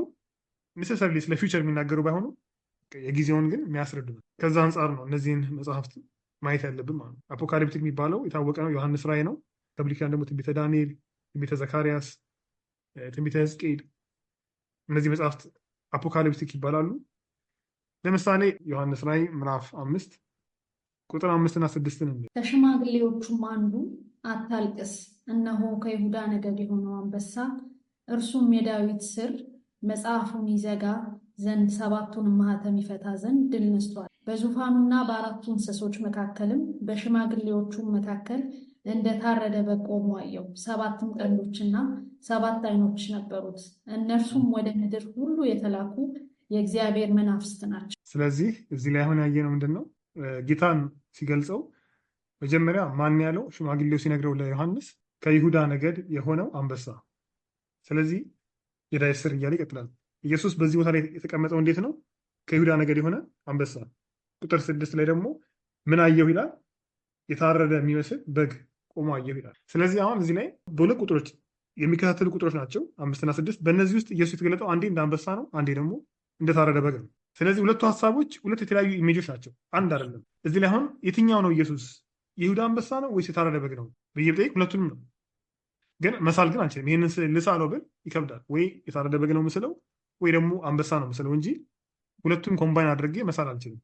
ኔሴሰርሊ ስለ ፊውቸር የሚናገሩ ባይሆኑ የጊዜውን ግን የሚያስረዱ ነው። ከዛ አንጻር ነው እነዚህን መጽሐፍት ማየት ያለብን ማለት ነው። አፖካሊፕቲክ የሚባለው የታወቀ ነው። ዮሐንስ ራእይ ነው። ከብሉይ ደግሞ ትንቢተ ዳንኤል፣ ትንቢተ ዘካርያስ፣ ትንቢተ ሕዝቅኤል፣ እነዚህ መጽሐፍት አፖካሊፕቲክ ይባላሉ። ለምሳሌ ዮሐንስ ራእይ ምዕራፍ 5 ቁጥር 5 እና 6 ነው። ከሽማግሌዎቹም አንዱ አታልቅስ፣ እነሆ ከይሁዳ ነገድ የሆነው አንበሳ እርሱም የዳዊት ሥር መጽሐፉን ይዘጋ ዘንድ ሰባቱንም ማኅተም ይፈታ ዘንድ ድል ነስቷል። በዙፋኑና በአራቱ እንስሶች መካከልም በሽማግሌዎቹም መካከል እንደታረደ በግ ቆሞ አየሁ። 7 ቀንዶችና 7 ዓይኖች ነበሩት። እነርሱም ወደ ምድር ሁሉ የተላኩ የእግዚአብሔር መናፍስት ናቸው። ስለዚህ እዚህ ላይ አሁን ያየነው ምንድን ነው? ጌታን ሲገልጸው መጀመሪያ ማን ያለው? ሽማግሌው ሲነግረው ለዮሐንስ ከይሁዳ ነገድ የሆነው አንበሳ። ስለዚህ የዳዊት ሥር እያለ ይቀጥላል። ኢየሱስ በዚህ ቦታ ላይ የተቀመጠው እንዴት ነው? ከይሁዳ ነገድ የሆነ አንበሳ። ቁጥር 6 ላይ ደግሞ ምን አየሁ ይላል? የታረደ የሚመስል በግ ቆሞ አየሁ ይላል። ስለዚህ አሁን እዚህ ላይ በሁለት ቁጥሮች የሚከታተሉ ቁጥሮች ናቸው፣ 5 እና 6። በእነዚህ ውስጥ ኢየሱስ የተገለጠው አንዴ እንደ አንበሳ ነው፣ አንዴ ደግሞ እንደታረደ በግ ነው። ስለዚህ ሁለቱ ሀሳቦች ሁለት የተለያዩ ኢሜጆች ናቸው፣ አንድ አይደለም። እዚህ ላይ አሁን የትኛው ነው ኢየሱስ? የይሁዳ አንበሳ ነው ወይስ የታረደ በግ ነው ብዬ ብጠይቅ ሁለቱንም ነው። ግን መሳል ግን አንችልም። ይህንን ልሳለው ብል ይከብዳል። ወይ የታረደ በግ ነው ምስለው ወይ ደግሞ አንበሳ ነው ምስለው እንጂ ሁለቱም ኮምባይን አድርጌ መሳል አልችልም።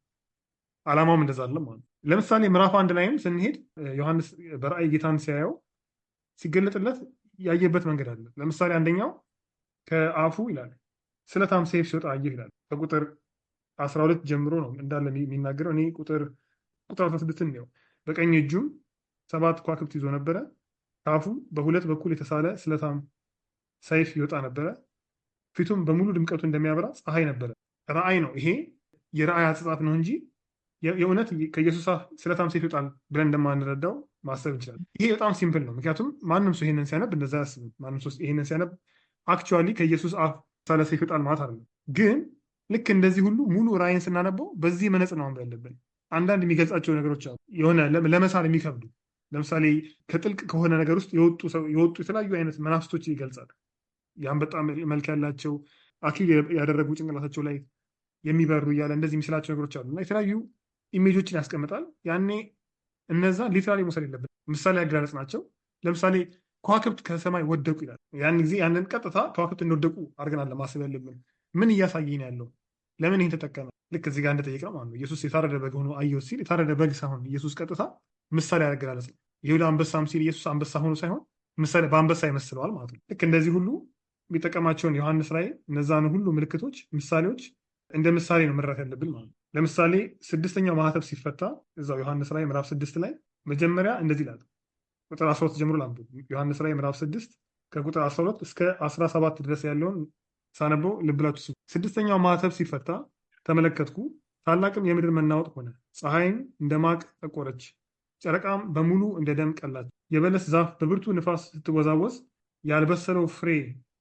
ዓላማውም እንደዛ አለ ማለት ነው። ለምሳሌ ምዕራፍ 1 ላይም ስንሄድ ዮሐንስ በራእይ ጌታን ሲያየው ሲገለጥለት ያየበት መንገድ አለ። ለምሳሌ አንደኛው ከአፉ ይላል ስለታም ሰይፍ ሲወጣ አየሁ ይላል። ከቁጥር 12 ጀምሮ ነው እንዳለ የሚናገረው። እኔ ቁጥር 16 ነው። በቀኝ እጁም 7 ከዋክብት ይዞ ነበረ። ከአፉ በሁለት በኩል የተሳለ ስለታም ሰይፍ ይወጣ ነበረ። ፊቱም በሙሉ ድምቀቱ እንደሚያበራ ፀሐይ ነበረ። ራእይ ነው ይሄ፣ የራእይ አጻጻፍ ነው እንጂ የእውነት ከኢየሱስ አፍ ስለታም ሰይፍ ይወጣል ብለን እንደማንረዳው ማሰብ እንችላለን። ይሄ በጣም ሲምፕል ነው። ምክንያቱም ማንም ሰው ይሄንን ሲያነብ እንደዛ ያስብም። ማንም ሰው ይሄንን ሲያነብ አክቹዋሊ ከኢየሱስ አፍ ሳለ ሰይፍ ይወጣል ማለት አይደለም። ግን ልክ እንደዚህ ሁሉ ሙሉ ራእይን ስናነበው በዚህ መነጽር ነው ማንበብ ያለብን። አንዳንድ የሚገልጻቸው ነገሮች አሉ የሆነ ለመሳል የሚከብዱ። ለምሳሌ ከጥልቅ ከሆነ ነገር ውስጥ የወጡ የተለያዩ አይነት መናፍስቶች ይገልጻል። ያን በጣም መልክ ያላቸው አክሊል ያደረጉ ጭንቅላታቸው ላይ የሚበሩ እያለ እንደዚህ የሚስላቸው ነገሮች አሉ እና የተለያዩ ኢሜጆችን ያስቀምጣል። ያኔ እነዛ ሊትራሊ መውሰድ የለብን፣ ምሳሌ አገላለጽ ናቸው። ለምሳሌ ከዋክብት ከሰማይ ወደቁ ይላል። ያን ጊዜ ያንን ቀጥታ ከዋክብት እንደወደቁ አድርገናል ማሰብ ያለብን። ምን እያሳየን ያለው? ለምን ይህን ተጠቀመ? ልክ እዚህ ጋር እንደጠየቅነው ማለት ነው። ኢየሱስ የታረደ በግ ሆኖ አየሁ ሲል የታረደ በግ ሳይሆን ኢየሱስ ቀጥታ ምሳሌ አገላለጽ ነው። ይሁዳ አንበሳም ሲል ኢየሱስ አንበሳ ሆኖ ሳይሆን ምሳሌ በአንበሳ ይመስለዋል ማለት ነው። ልክ እንደዚህ ሁሉ የሚጠቀማቸውን ዮሐንስ ላይ እነዛን ሁሉ ምልክቶች፣ ምሳሌዎች እንደ ምሳሌ ነው መረዳት ያለብን ማለት ነው። ለምሳሌ 6ኛው ማህተብ ሲፈታ እዛው ዮሐንስ ላይ ምዕራፍ 6 ላይ መጀመሪያ እንደዚህ ይላል። ቁጥር 12 ጀምሮ ላንብብ። ዮሐንስ ላይ ምዕራፍ 6 ከቁጥር 12 እስከ 17 ድረስ ያለውን ሳነበው ልብ ብላችሁ ስሙ። 6ኛው ማህተብ ሲፈታ ተመለከትኩ፣ ታላቅም የምድር መናወጥ ሆነ። ፀሐይም እንደ ማቅ ጠቆረች፣ ጨረቃም በሙሉ እንደ ደም ቀላች። የበለስ ዛፍ በብርቱ ንፋስ ስትወዛወዝ ያልበሰለው ፍሬ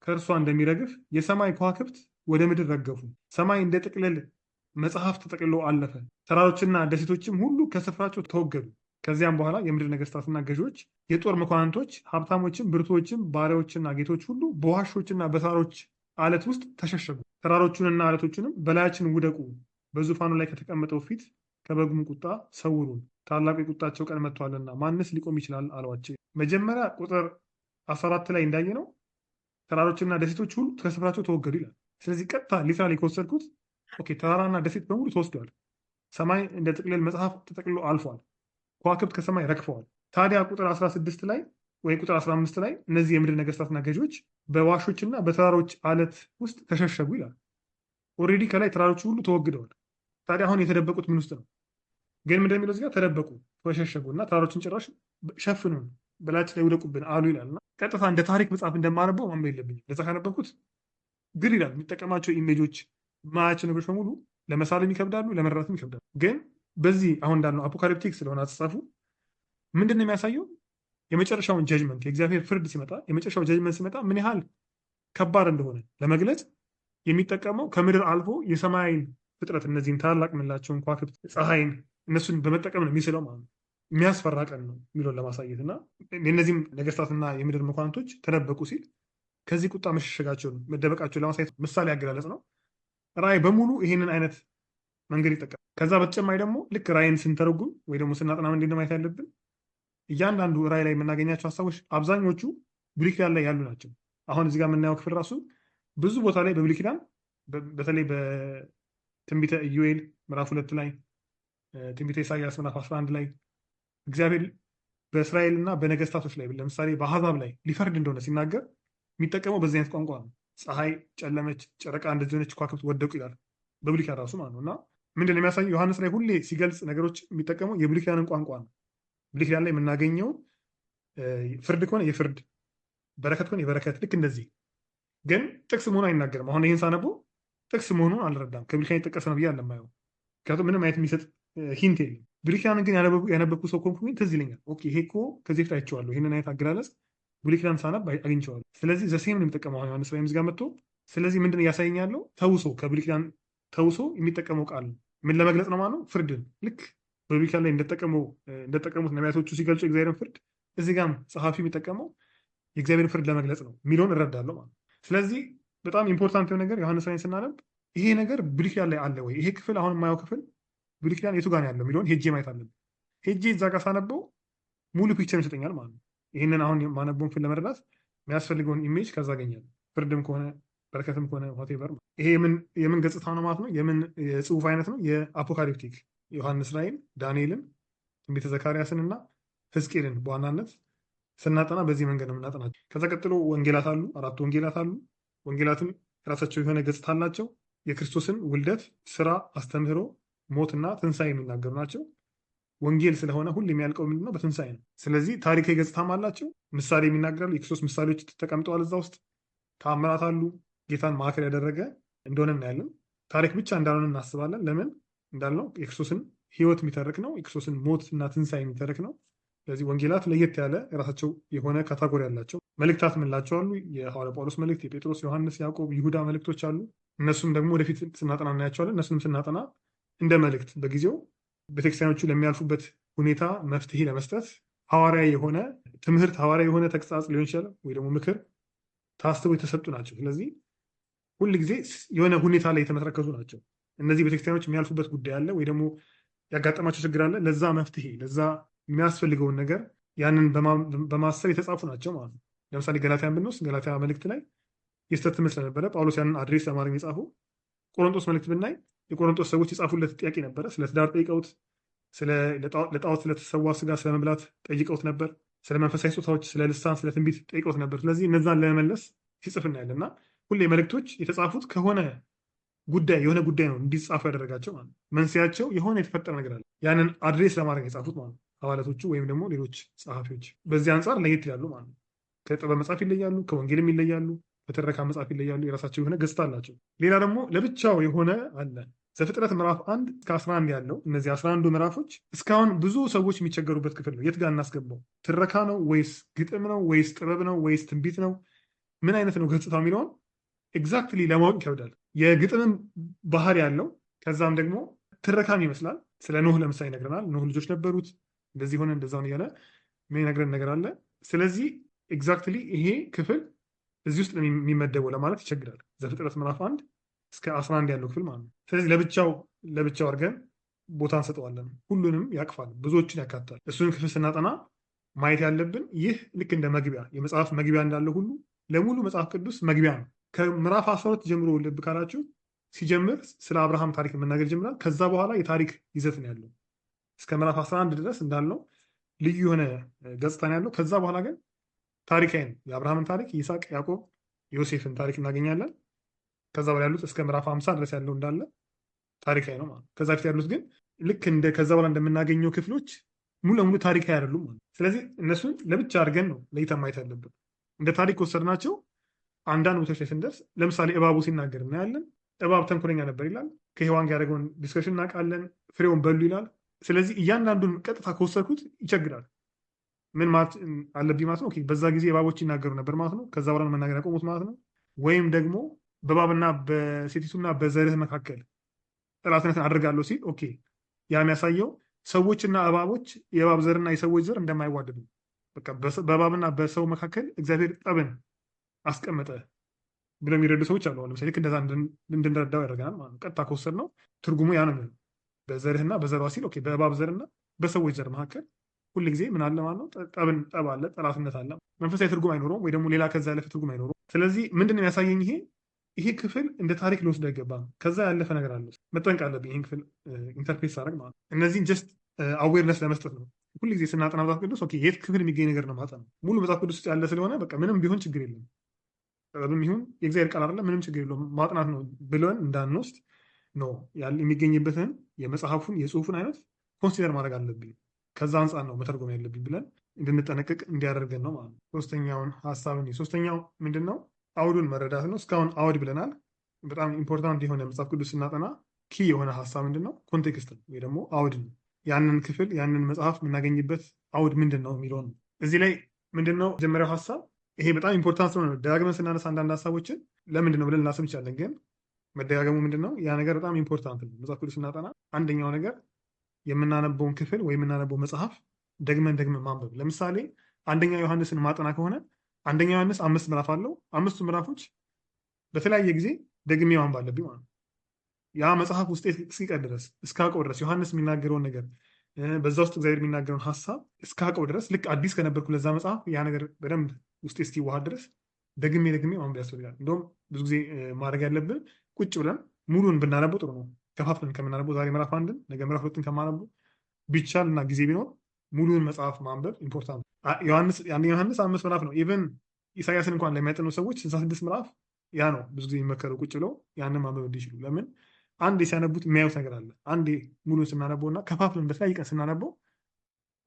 ከእርሷ እንደሚረግፍ የሰማይ ከዋክብት ወደ ምድር ረገፉ። ሰማይ እንደ ጥቅልል መጽሐፍ ተጠቅልሎ አለፈ። ተራሮችና ደሴቶችም ሁሉ ከስፍራቸው ተወገዱ። ከዚያም በኋላ የምድር ነገስታትና ገዢዎች፣ የጦር መኳንንቶች፣ ሀብታሞችም፣ ብርቶችም፣ ባሪያዎችና ጌቶች ሁሉ በዋሾችና በተራሮች አለት ውስጥ ተሸሸጉ። ተራሮቹንና አለቶቹንም በላያችን ውደቁ፣ በዙፋኑ ላይ ከተቀመጠው ፊት ከበጉም ቁጣ ሰውሩን፣ ታላቁ የቁጣቸው ቀን መጥቷልና ማንስ ሊቆም ይችላል አሏቸው። መጀመሪያ ቁጥር 14 ላይ እንዳየ ነው ተራሮችና ደሴቶች ሁሉ ከስፍራቸው ተወገዱ ይላል። ስለዚህ ቀጥታ ሊትራሊ ከወሰድኩት ኦኬ፣ ተራራና ደሴት በሙሉ ተወስዷል። ሰማይ እንደ ጥቅልል መጽሐፍ ተጠቅልሎ አልፏል። ከዋክብት ከሰማይ ረግፈዋል። ታዲያ ቁጥር 16 ላይ ወይ ቁጥር 15 ላይ እነዚህ የምድር ነገስታትና ገዢዎች በዋሾችና በተራሮች አለት ውስጥ ተሸሸጉ ይላል። ኦልሬዲ ከላይ ተራሮች ሁሉ ተወግደዋል። ታዲያ አሁን የተደበቁት ምን ውስጥ ነው? ግን ምንድን የሚለው እዚህ ጋር ተደበቁ፣ ተሸሸጉ እና ተራሮችን ጭራሽ ሸፍኑን፣ በላያችን ላይ ውደቁብን አሉ ይላልና ቀጥታ እንደ ታሪክ መጽሐፍ እንደማነበው ማንበብ የለብኝም። ለዛ ካነበብኩት ግር ይላል። የሚጠቀማቸው ኢሜጆች ማያቸው ነገሮች በሙሉ ለመሳልም ይከብዳሉ፣ ለመረዳትም ይከብዳሉ። ግን በዚህ አሁን እንዳልነው አፖካሊፕቲክ ስለሆነ አተጻፉ ምንድን ነው የሚያሳየው? የመጨረሻውን ጀጅመንት የእግዚአብሔር ፍርድ ሲመጣ፣ የመጨረሻው ጀጅመንት ሲመጣ ምን ያህል ከባድ እንደሆነ ለመግለጽ የሚጠቀመው ከምድር አልፎ የሰማይን ፍጥረት እነዚህን ታላላቅ የምንላቸውን ከዋክብት፣ ፀሐይን እነሱን በመጠቀም ነው የሚስለው ማለት ነው። የሚያስፈራ ቀን ነው የሚለውን ለማሳየት እና የእነዚህም ነገስታትና የምድር መኳንቶች ተደበቁ ሲል ከዚህ ቁጣ መሸሸጋቸውን መደበቃቸውን ለማሳየት ምሳሌ አገላለጽ ነው። ራእይ በሙሉ ይህንን አይነት መንገድ ይጠቀማል። ከዛ በተጨማሪ ደግሞ ልክ ራእይን ስንተረጉም ወይ ደግሞ ስናጠና ምንድን ነው ማየት ያለብን? እያንዳንዱ ራእይ ላይ የምናገኛቸው ሀሳቦች አብዛኞቹ ብሉይ ኪዳን ላይ ያሉ ናቸው። አሁን እዚህ ጋር የምናየው ክፍል ራሱ ብዙ ቦታ ላይ በብሉይ ኪዳን በተለይ በትንቢተ ኢዩኤል ምዕራፍ 2 ላይ፣ ትንቢተ ኢሳያስ ምዕራፍ 11 ላይ እግዚአብሔር በእስራኤል እና በነገስታቶች ላይ ለምሳሌ በአሕዛብ ላይ ሊፈርድ እንደሆነ ሲናገር የሚጠቀመው በዚህ አይነት ቋንቋ ነው። ፀሐይ ጨለመች፣ ጨረቃ እንደዚህ ሆነች፣ ከዋክብት ወደቁ ይላል በብሉይ ኪዳን ራሱ ማለት ነው። እና ምንድን ነው የሚያሳየው? ዮሐንስ ላይ ሁሌ ሲገልጽ ነገሮች የሚጠቀመው የብሉይ ኪዳንን ቋንቋ ነው። ብሉይ ኪዳን ላይ የምናገኘው ፍርድ ከሆነ የፍርድ፣ በረከት ከሆነ የበረከት፣ ልክ እንደዚህ ግን ጥቅስ መሆኑን አይናገርም። አሁን ይህን ሳነበው ጥቅስ መሆኑን አልረዳም። ከብሉይ ኪዳን የጠቀሰ ነው ብዬ አለማየው፣ ምክንያቱም ምንም አይነት የሚሰጥ ሂንት የለም። ብሉይ ኪዳንን ግን ያነበብኩ ሰው ኮንኩ ትዝ ይለኛል። ኦኬ ይሄ እኮ ከዚህ በፊት አይቼዋለሁ፣ ይህንን አይነት አገላለጽ ብሉይ ኪዳን ሳነብ አግኝቼዋለሁ። ስለዚህ ዘሴም ነው የሚጠቀመው ዮሐንስ ላይ ጋር መጥቶ። ስለዚህ ምንድን እያሳየኝ ያለው ተውሶ ከብሉይ ኪዳን ተውሶ የሚጠቀመው ቃል ነው። ምን ለመግለጽ ነው ማለት ነው? ፍርድን ልክ በብሉይ ኪዳን ላይ እንደጠቀሙት ነቢያቶቹ ሲገልጹ የእግዚአብሔርን ፍርድ እዚህ ጋርም ጸሐፊ የሚጠቀመው የእግዚአብሔርን ፍርድ ለመግለጽ ነው የሚለውን እረዳለሁ ማለት ነው። ስለዚህ በጣም ኢምፖርታንት የሆነ ነገር ዮሐንስ ላይ ስናነብ ይሄ ነገር ብሉይ ኪዳን ላይ አለ ወይ? ይሄ ክፍል አሁን የማየው ክፍል ብሉይ ኪዳን የቱ ጋር ያለው የሚለውን ሄጄ ማየት አለብን። ሄጄ እዛ ጋር ሳነበው ሙሉ ፒክቸር ይሰጠኛል ማለት ነው። ይህንን አሁን የማነበውን ክፍል ለመረዳት የሚያስፈልገውን ኢሜጅ ከዛ አገኛለሁ። ፍርድም ከሆነ በረከትም ከሆነ ዋቴቨር። ይሄ የምን ገጽታ ነው ማለት ነው? የምን የጽሁፍ አይነት ነው? የአፖካሊፕቲክ ዮሐንስ ራእይን፣ ዳንኤልን፣ ትንቢተ ዘካርያስን እና ሕዝቅኤልን በዋናነት ስናጠና በዚህ መንገድ ነው የምናጠናቸው። ከዛ ቀጥሎ ወንጌላት አሉ። 4 ወንጌላት አሉ። ወንጌላትም የራሳቸው የሆነ ገጽታ አላቸው። የክርስቶስን ውልደት፣ ስራ፣ አስተምህሮ፣ ሞትና ትንሣኤ የሚናገሩ ናቸው። ወንጌል ስለሆነ ሁሉ የሚያልቀው ምንድነው? በትንሣኤ ነው። ስለዚህ ታሪካዊ ገጽታም አላቸው። ምሳሌ የሚናገራሉ። የክርስቶስ ምሳሌዎች ተቀምጠዋል እዛ ውስጥ። ተአምራት አሉ። ጌታን ማዕከል ያደረገ እንደሆነ እናያለን። ታሪክ ብቻ እንዳልሆነ እናስባለን። ለምን እንዳልነው የክርስቶስን ሕይወት የሚተርክ ነው። የክርስቶስን ሞት እና ትንሣኤ የሚተርክ ነው። ስለዚህ ወንጌላት ለየት ያለ የራሳቸው የሆነ ካታጎሪ ያላቸው። መልእክታት ምንላቸው አሉ። የሐዋርያ ጳውሎስ መልእክት፣ የጴጥሮስ፣ ዮሐንስ፣ ያዕቆብ፣ ይሁዳ መልእክቶች አሉ። እነሱም ደግሞ ወደፊት ስናጠና እናያቸዋለን። እነሱንም ስናጠና እንደ መልእክት በጊዜው ቤተክርስቲያኖቹ ለሚያልፉበት ሁኔታ መፍትሄ ለመስጠት ሐዋርያ የሆነ ትምህርት፣ ሐዋርያ የሆነ ተግሳጽ ሊሆን ይችላል ወይ ደግሞ ምክር ታስበው የተሰጡ ናቸው። ስለዚህ ሁል ጊዜ የሆነ ሁኔታ ላይ የተመሰረከቱ ናቸው። እነዚህ ቤተክርስቲያኖች የሚያልፉበት ጉዳይ አለ ወይ ደግሞ ያጋጠማቸው ችግር አለ። ለዛ መፍትሄ ለዛ የሚያስፈልገውን ነገር ያንን በማሰብ የተጻፉ ናቸው ማለት ነው። ለምሳሌ ገላትያን ብንወስድ ገላትያ መልእክት ላይ የስተት ትምህርት ስለነበረ ጳውሎስ ያንን አድሬስ ለማድረግ የጻፈው። ቆሮንቶስ መልእክት ብናይ የቆሮንቶስ ሰዎች የጻፉለት ጥያቄ ነበረ። ስለ ትዳር ጠይቀውት፣ ለጣዖት ስለተሰዋ ስጋ ስለመብላት ጠይቀውት ነበር። ስለ መንፈሳዊ ስጦታዎች፣ ስለ ልሳን፣ ስለ ትንቢት ጠይቀውት ነበር። ስለዚህ እነዛን ለመመለስ ሲጽፍ እናያለን እና ሁሌ መልእክቶች የተጻፉት ከሆነ ጉዳይ የሆነ ጉዳይ ነው እንዲጻፉ ያደረጋቸው ማለት ነው። መንስያቸው የሆነ የተፈጠረ ነገር አለ። ያንን አድሬስ ለማድረግ የጻፉት ማለት ነው ሐዋርያቶቹ ወይም ደግሞ ሌሎች ጸሐፊዎች። በዚህ አንጻር ለየት ይላሉ ማለት ነው። ከጥበብ መጽሐፍ ይለያሉ፣ ከወንጌልም ይለያሉ፣ ከትረካ መጽሐፍ ይለያሉ። የራሳቸው የሆነ ገጽታ አላቸው። ሌላ ደግሞ ለብቻው የሆነ አለ። ዘፍጥረት ምዕራፍ 1 እስከ 11 ያለው እነዚህ 11 ምዕራፎች እስካሁን ብዙ ሰዎች የሚቸገሩበት ክፍል ነው። የት ጋር እናስገባው? ትረካ ነው ወይስ ግጥም ነው ወይስ ጥበብ ነው ወይስ ትንቢት ነው? ምን አይነት ነው ገጽታው የሚለውን ኤግዛክትሊ ለማወቅ ይከብዳል። የግጥምም ባህሪ ያለው ከዛም ደግሞ ትረካም ይመስላል። ስለ ኖህ ለምሳሌ ይነግረናል። ኖህ ልጆች ነበሩት፣ እንደዚህ ሆነ እንደዛውን እያለ የሚነግረን ነገር አለ። ስለዚህ ኤግዛክትሊ ይሄ ክፍል እዚህ ውስጥ የሚመደበው ለማለት ይቸግራል። ዘፍጥረት ምዕራፍ 1 እስከ 11 ያለው ክፍል ማለት ነው። ስለዚህ ለብቻው አድርገን ቦታ እንሰጠዋለን። ሁሉንም ያቅፋል፣ ብዙዎችን ያካትታል። እሱን ክፍል ስናጠና ማየት ያለብን ይህ ልክ እንደ መግቢያ የመጽሐፍ መግቢያ እንዳለ ሁሉ ለሙሉ መጽሐፍ ቅዱስ መግቢያ ነው። ከምዕራፍ 12 ጀምሮ ልብ ካላችሁ ሲጀምር ስለ አብርሃም ታሪክ መናገር ይጀምራል። ከዛ በኋላ የታሪክ ይዘት ነው ያለው እስከ ምዕራፍ 11 ድረስ እንዳልነው ልዩ የሆነ ገጽታ ነው ያለው። ከዛ በኋላ ግን ታሪካዊ ነው። የአብርሃምን ታሪክ፣ ይስሐቅ፣ ያዕቆብ፣ ዮሴፍን ታሪክ እናገኛለን። ከዛ በኋላ ያሉት እስከ ምዕራፍ 50 ድረስ ያለው እንዳለ ታሪካዊ ነው ማለት። ከዛ ፊት ያሉት ግን ልክ ከዛ በኋላ እንደምናገኘው ክፍሎች ሙሉ ለሙሉ ታሪካዊ አይደሉም ማለት። ስለዚህ እነሱን ለብቻ አድርገን ነው ለይተን ማየት ያለብን። እንደ ታሪክ ወሰድናቸው። አንዳንድ ቦታዎች ላይ ስንደርስ ለምሳሌ እባቡ ሲናገር እናያለን። እባብ ተንኮለኛ ነበር ይላል። ከሔዋን ጋር ያደረገውን ዲስከሽን እናውቃለን። ፍሬውን በሉ ይላል። ስለዚህ እያንዳንዱን ቀጥታ ከወሰድኩት ይቸግራል። ምን ማለት አለብኝ ማለት ነው? በዛ ጊዜ እባቦች ይናገሩ ነበር ማለት ነው። ከዛ በኋላ መናገር ያቆሙት ማለት ነው። ወይም ደግሞ በእባብና በሴቲቱና በዘርህ መካከል ጠላትነትን አድርጋለሁ ሲል ኦኬ፣ ያ የሚያሳየው ሰዎችና እባቦች የእባብ ዘርና የሰዎች ዘር እንደማይዋደዱ በቃ በእባብና በሰው መካከል እግዚአብሔር ጠብን አስቀመጠ ብለው የሚረዱ ሰዎች አሉ። ለምሳሌ ልክ እንደዛ እንድንረዳው ያደርገናል ማለት ነው። ቀጥታ ከወሰድነው ትርጉሙ ያ ነው የሚሆነው። በዘርህና በዘሯ ሲል ኦኬ፣ በእባብ ዘርና በሰዎች ዘር መካከል ሁልጊዜ ምን አለ ማለት ነው? ጠብ አለ፣ ጠላትነት አለ። መንፈሳዊ ትርጉም አይኖረውም፣ ወይ ደግሞ ሌላ ከዛ ያለፈ ትርጉም አይኖረውም። ስለዚህ ምንድን ነው የሚያሳየኝ? ይሄ ክፍል እንደ ታሪክ ልወስድ አይገባም። ከዛ ያለፈ ነገር አለ፣ መጠንቅ አለብኝ ይህን ክፍል ኢንተርፕሬት ሳደርግ ማለት ነው። እነዚህን ጀስት አዌርነስ ለመስጠት ነው። ሁልጊዜ ስናጠና መጽሐፍ ቅዱስ ኦኬ፣ የት ክፍል የሚገኝ ነገር ነው ማጠና። ሙሉ መጽሐፍ ቅዱስ ውስጥ ያለ ስለሆነ በቃ ምንም ቢሆን ችግር የለም፣ ጥበብም ይሁን የእግዚአብሔር ቃል አይደለ ምንም ችግር የለውም ማጥናት ነው ብለን እንዳንወስድ ነው የሚገኝበትን የመጽሐፉን የጽሁፉን አይነት ኮንሲደር ማድረግ አለብኝ። ከዛ አንጻር ነው መተርጎም ያለብኝ ብለን እንድንጠነቀቅ እንዲያደርገን ነው ማለት ነው። ሶስተኛውን ሀሳብ ሶስተኛው ምንድን ነው? አውዱን መረዳት ነው። እስካሁን አውድ ብለናል። በጣም ኢምፖርታንት የሆነ መጽሐፍ ቅዱስ ስናጠና ኪ የሆነ ሀሳብ ምንድን ነው? ኮንቴክስት ነው ወይ ደግሞ አውድ ነው። ያንን ክፍል ያንን መጽሐፍ የምናገኝበት አውድ ምንድን ነው የሚለው ነው። እዚህ ላይ ምንድን ነው መጀመሪያው ሀሳብ ይሄ በጣም ኢምፖርታንት ስለሆነ ደጋግመን ስናነሳ አንዳንድ ሀሳቦችን ለምንድን ነው ብለን ልናስብ እንችላለን። ግን መደጋገሙ ምንድን ነው? ያ ነገር በጣም ኢምፖርታንት ነው። መጽሐፍ ቅዱስ ስናጠና አንደኛው ነገር የምናነበውን ክፍል ወይ የምናነበው መጽሐፍ ደግመን ማንበብ። ለምሳሌ አንደኛ ዮሐንስን ማጠና ከሆነ አንደኛ ዮሐንስ 5 ምዕራፍ አለው። 5ቱ ምዕራፎች በተለያየ ጊዜ ደግሜ ማንበብ አለብኝ ማለት ነው። ያ መጽሐፍ ውስጥ እስኪቀር ድረስ እስካውቀው ድረስ ዮሐንስ የሚናገረውን ነገር በዛ ውስጥ እግዚአብሔር የሚናገረውን ሀሳብ እስካውቀው ድረስ ልክ አዲስ ከነበርኩ ለዛ መጽሐፍ ያ ነገር በደንብ ውስጥ እስኪዋሃድ ድረስ ደግሜ ማንበብ ያስፈልጋል። እንደውም ብዙ ጊዜ ማድረግ ያለብን ቁጭ ብለን ሙሉን ብናነበው ጥሩ ነው። ከፋፍለን ከምናነበው ዛሬ ምዕራፍ 1ን ነገ ምዕራፍ 2ን ከማነበው ቢቻል እና ጊዜ ቢኖር ሙሉን መጽሐፍ ማንበብ ኢምፖርታንት። አንደኛ ዮሐንስ 5 ምዕራፍ ነው። ኢቨን ኢሳያስን እንኳን ለሚያጠኑ ሰዎች 66 ምዕራፍ ያ ነው ብዙ ጊዜ የሚመከረው ቁጭ ብለው ያንን ማንበብ እንዲችሉ። ለምን አንዴ ሲያነቡት የሚያዩት ነገር አለ። አንዴ ሙሉን ስናነበው እና ከፋፍለን በተለያየ ቀን ስናነበው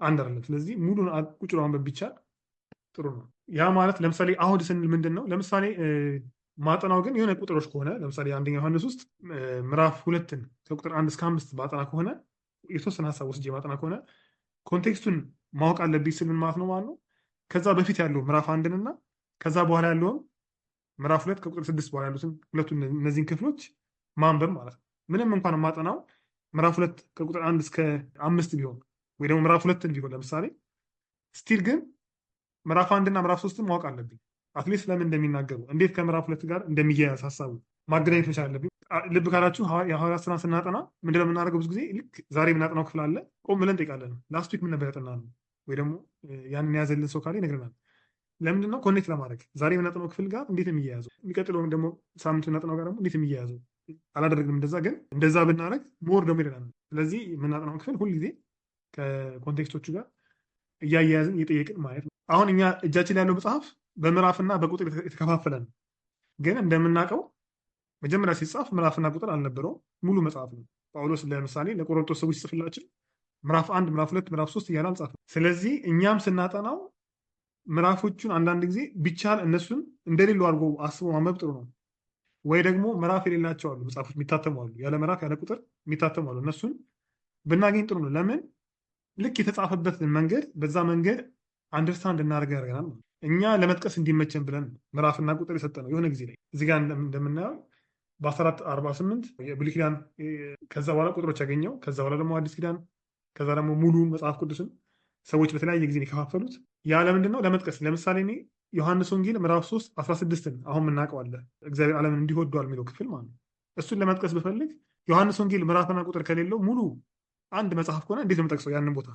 አንድ አይደለም። ስለዚህ ሙሉን ቁጭ ብሎ ማንበብ ቢቻል ጥሩ ነው። ያ ማለት ለምሳሌ አውድ ስንል ምንድን ነው? ለምሳሌ ማጠናው ግን የሆነ ቁጥሮች ከሆነ ለምሳሌ አንደኛ ዮሐንስ ውስጥ ምዕራፍ 2ን ከቁጥር 1 እስከ 5 ማጠና ከሆነ የተወሰነ ሀሳብ ወስጄ ማጠና ከሆነ ኮንቴክስቱን ማወቅ አለብኝ ስል ምን ማለት ነው? ከዛ በፊት ያለው ምዕራፍ 1ን እና ከዛ በኋላ ያለውን ምዕራፍ 2 ከቁጥር 6 በኋላ ያሉትን ሁለቱን እነዚህን ክፍሎች ማንበብ ማለት ነው። ምንም እንኳን ማጠናው ምዕራፍ 2 ከቁጥር 1 እስከ 5 ቢሆን ወይ ደግሞ ምዕራፍ 2ን ቢሆን ለምሳሌ ስቲል ግን ምዕራፍ 1 እና ምዕራፍ 3ን ማወቅ አለብኝ። አትሊስት ለምን እንደሚናገሩ እንዴት ከምዕራፍ 2 ጋር እንደሚያያዝ ሀሳቡ ማገናኘት መቻል አለብኝ። ልብ ካላችሁ የሐዋርያት ሥራን ስናጠና ምንድነው የምናደርገው? ብዙ ጊዜ ልክ ዛሬ የምናጠናው ክፍል አለ፣ ቆም ብለን እንጠይቃለን። ላስት ዊክ ምን ነበር ያጠናነው? ወይ ደግሞ ያንን የያዘልን ሰው ካለ ይነግረናል። ለምንድነው? ኮኔክት ለማድረግ ዛሬ የምናጠናው ክፍል ጋር እንዴት የሚያያዘው፣ የሚቀጥለው ደግሞ ሳምንቱ የምናጠናው ጋር ደግሞ እንዴት የሚያያዘው። አላደረግንም እንደዛ፣ ግን እንደዛ ብናደረግ ሞር ደግሞ ይረዳናል። ስለዚህ የምናጠናው ክፍል ሁልጊዜ ከኮንቴክስቶቹ ጋር እያያያዝን እየጠየቅን ማየት ነው። አሁን እኛ እጃችን ያለው መጽሐፍ በምዕራፍና በቁጥር የተከፋፈለ ነው። ግን እንደምናውቀው መጀመሪያ ሲጻፍ ምዕራፍና ቁጥር አልነበረው፣ ሙሉ መጽሐፍ ነው። ጳውሎስ ለምሳሌ ለቆሮንቶስ ሰዎች ጽፍላችን ምዕራፍ 1 ምዕራፍ 2 ምዕራፍ 3 እያለ አልጻፈም። ስለዚህ እኛም ስናጠናው ምዕራፎቹን አንዳንድ ጊዜ ቢቻል እነሱን እንደሌለው አድርጎ አስቦ ማንበብ ጥሩ ነው። ወይ ደግሞ ምዕራፍ የሌላቸው አሉ መጽሐፎች የሚታተሙ አሉ፣ ያለ ምዕራፍ ያለ ቁጥር የሚታተሙ አሉ። እነሱን ብናገኝ ጥሩ ነው። ለምን? ልክ የተጻፈበትን መንገድ በዛ መንገድ አንደርስታንድ እናደርግ ያደርገናል። እኛ ለመጥቀስ እንዲመቸን ብለን ምዕራፍና ቁጥር የሰጠነው የሆነ ጊዜ ላይ እዚህ ጋር እንደምናየው በ1448 የብሉይ ኪዳን ከዛ በኋላ ቁጥሮች ያገኘው፣ ከዛ በኋላ ደግሞ አዲስ ኪዳን፣ ከዛ ደግሞ ሙሉ መጽሐፍ ቅዱስን ሰዎች በተለያየ ጊዜ የከፋፈሉት። ያ ለምንድን ነው? ለመጥቀስ። ለምሳሌ እኔ ዮሐንስ ወንጌል ምዕራፍ 3 16ን አሁን የምናውቀዋለን እግዚአብሔር ዓለምን እንዲህ ወዷል የሚለው ክፍል ማለት ነው። እሱን ለመጥቀስ ብፈልግ ዮሐንስ ወንጌል ምዕራፍና ቁጥር ከሌለው ሙሉ አንድ መጽሐፍ ከሆነ እንዴት ነው የምጠቅሰው ያንን ቦታ?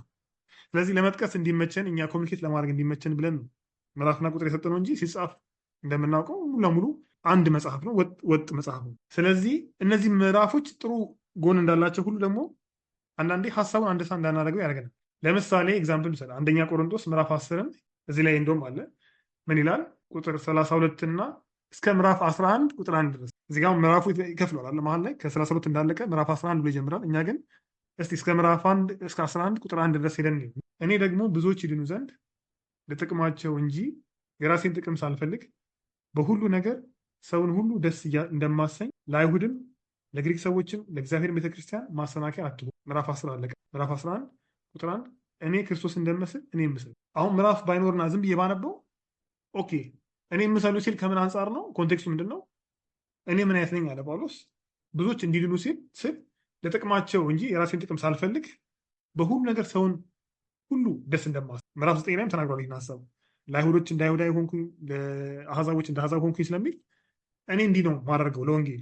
ስለዚህ ለመጥቀስ እንዲመቸን እኛ ኮሚኒኬት ለማድረግ እንዲመቸን ብለን ምዕራፍና ቁጥር የሰጠነው እንጂ ሲጻፍ እንደምናውቀው ሙሉ ለሙሉ አንድ መጽሐፍ ነው፣ ወጥ መጽሐፍ ነው። ስለዚህ እነዚህ ምዕራፎች ጥሩ ጎን እንዳላቸው ሁሉ ደግሞ አንዳንዴ ሀሳቡን አንደሳ እንዳናደርገው ያደርገናል። ለምሳሌ ኤግዛምፕል ምሳሌ አንደኛ ቆሮንቶስ ምዕራፍ 10ን እዚህ ላይ እንደውም አለ ምን ይላል? ቁጥር 32 እና እስከ ምዕራፍ 11 ቁጥር 1 ድረስ እዚህ ጋር ምዕራፉ ይከፍለዋል አለ መሀል ላይ ከ32 እንዳለቀ ምዕራፍ 11 ብሎ ይጀምራል። እኛ ግን እስቲ እስከ ምዕራፍ 1 እስከ 11 ቁጥር 1 ድረስ ሄደን እኔ ደግሞ ብዙዎች ይድኑ ዘንድ ለጥቅማቸው እንጂ የራሴን ጥቅም ሳልፈልግ በሁሉ ነገር ሰውን ሁሉ ደስ እንደማሰኝ ለአይሁድም ለግሪክ ሰዎችም ለእግዚአብሔር ቤተክርስቲያን ማሰናከያ አትሁኑ። ምዕራፍ 10 አለቀ። ምዕራፍ 11 ቁጥር 1 እኔ ክርስቶስ እንደመስል እኔ ምስል። አሁን ምዕራፍ ባይኖርና ዝም ብዬ ባነበው ኦኬ እኔ የምሰሉ ሲል ከምን አንጻር ነው? ኮንቴክስቱ ምንድን ነው? እኔ ምን አይነት ነኝ አለ ጳውሎስ። ብዙዎች እንዲድኑ ስል ለጥቅማቸው እንጂ የራሴን ጥቅም ሳልፈልግ በሁሉ ነገር ሰውን ሁሉ ደስ እንደማስ ምዕራፍ 9 ላይም ተናግሯል። ይህን ሀሳብ ለአይሁዶች እንደ አይሁዳዊ ሆንኩኝ፣ ለአሕዛቦች እንደ አሕዛብ ሆንኩኝ ስለሚል እኔ እንዲህ ነው ማደርገው ለወንጌል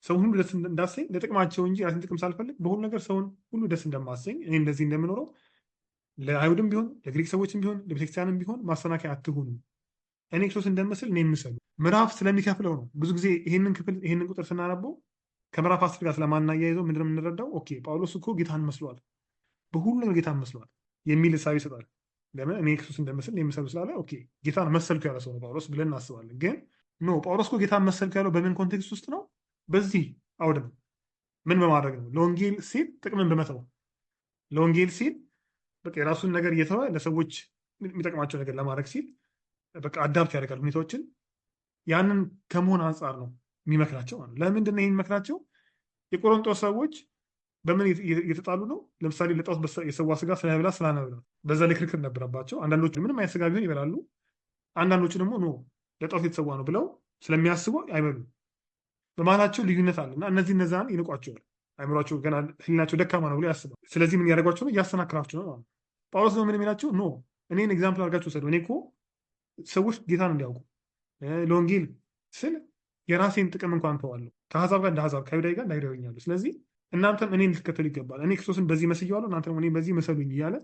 ሰውን ሁሉ ደስ እንዳሰኝ ለጥቅማቸው እንጂ የራሴን ጥቅም ሳልፈልግ በሁሉ ነገር ሰውን ሁሉ ደስ እንደማሰኝ እኔ እንደዚህ እንደምኖረው ለአይሁድም ቢሆን ለግሪክ ሰዎችም ቢሆን ለቤተክርስቲያንም ቢሆን ማሰናከያ አትሁኑ። እኔ ክርስቶስ እንደምስል እኔ የምሰሉ ምዕራፍ ስለሚከፍለው ነው። ብዙ ጊዜ ይህንን ቁጥር ስናነበው ከምዕራፍ 10 ጋር ስለማናያይዘው ምንድን ነው የምንረዳው? ኦኬ ጳውሎስ እኮ ጌታን መስሏል፣ በሁሉ ነገር ጌታን መስሏል የሚል እሳቤ ይሰጣል። ለምን? እኔ ክርስቶስ እንደምስል የምሰሉ ስላለ ኦኬ ጌታን መሰልኩ ያለ ሰው ነው ጳውሎስ ብለን እናስባለን። ግን ኖ ጳውሎስ እኮ ጌታን መሰልኩ ያለው በምን ኮንቴክስት ውስጥ ነው? በዚህ አውድ ነው። ምን በማድረግ ነው? ለወንጌል ሲል ጥቅምን በመተው ለወንጌል ሲል በቃ የራሱን ነገር እየተወ ለሰዎች የሚጠቅማቸው ነገር ለማድረግ ሲል በቃ አዳፕት ያደርጋል ሁኔታዎችን። ያንን ከመሆን አንጻር ነው የሚመክራቸው ማለት ነው። ለምንድን ነው ይህን የሚመክራቸው? የቆሮንጦስ ሰዎች በምን እየተጣሉ ነው? ለምሳሌ ለጣዖት የሰዋ ስጋ ስለመብላ ስላነበላ በዛ ላይ ክርክር ነበረባቸው። አንዳንዶቹ ምንም አይነት ስጋ ቢሆን ይበላሉ፣ አንዳንዶቹ ደግሞ ኖ ለጣዖት የተሰዋ ነው ብለው ስለሚያስቡ አይበሉም። በመሀላቸው ልዩነት አለ እና እነዛን ይንቋቸዋል። አይምሯቸው ገና ህሊናቸው ደካማ ነው ብሎ ያስባል። ስለዚህ ምን ያደርጓቸው ነው? እያሰናክራቸው ነው ማለት ነው። ጳውሎስ ነው ምን የሚላቸው? ኖ እኔን ኤግዛምፕል አድርጋችሁ ወሰዱ። እኔ እኮ ሰዎች ጌታን እንዲያውቁ ለወንጌል ስል የራሴን ጥቅም እንኳን ተዋለሁ። ከአሕዛብ ጋር እንደ አሕዛብ፣ ከአይሁዳዊ ጋር እንደ አይሁዳዊ ሆኛለሁ። ስለዚህ እናንተም እኔን ልትከተሉ ይገባል። እኔ ክርስቶስን በዚህ መስየዋለሁ፣ እናንተም እኔን በዚህ መሰሉኝ እያለ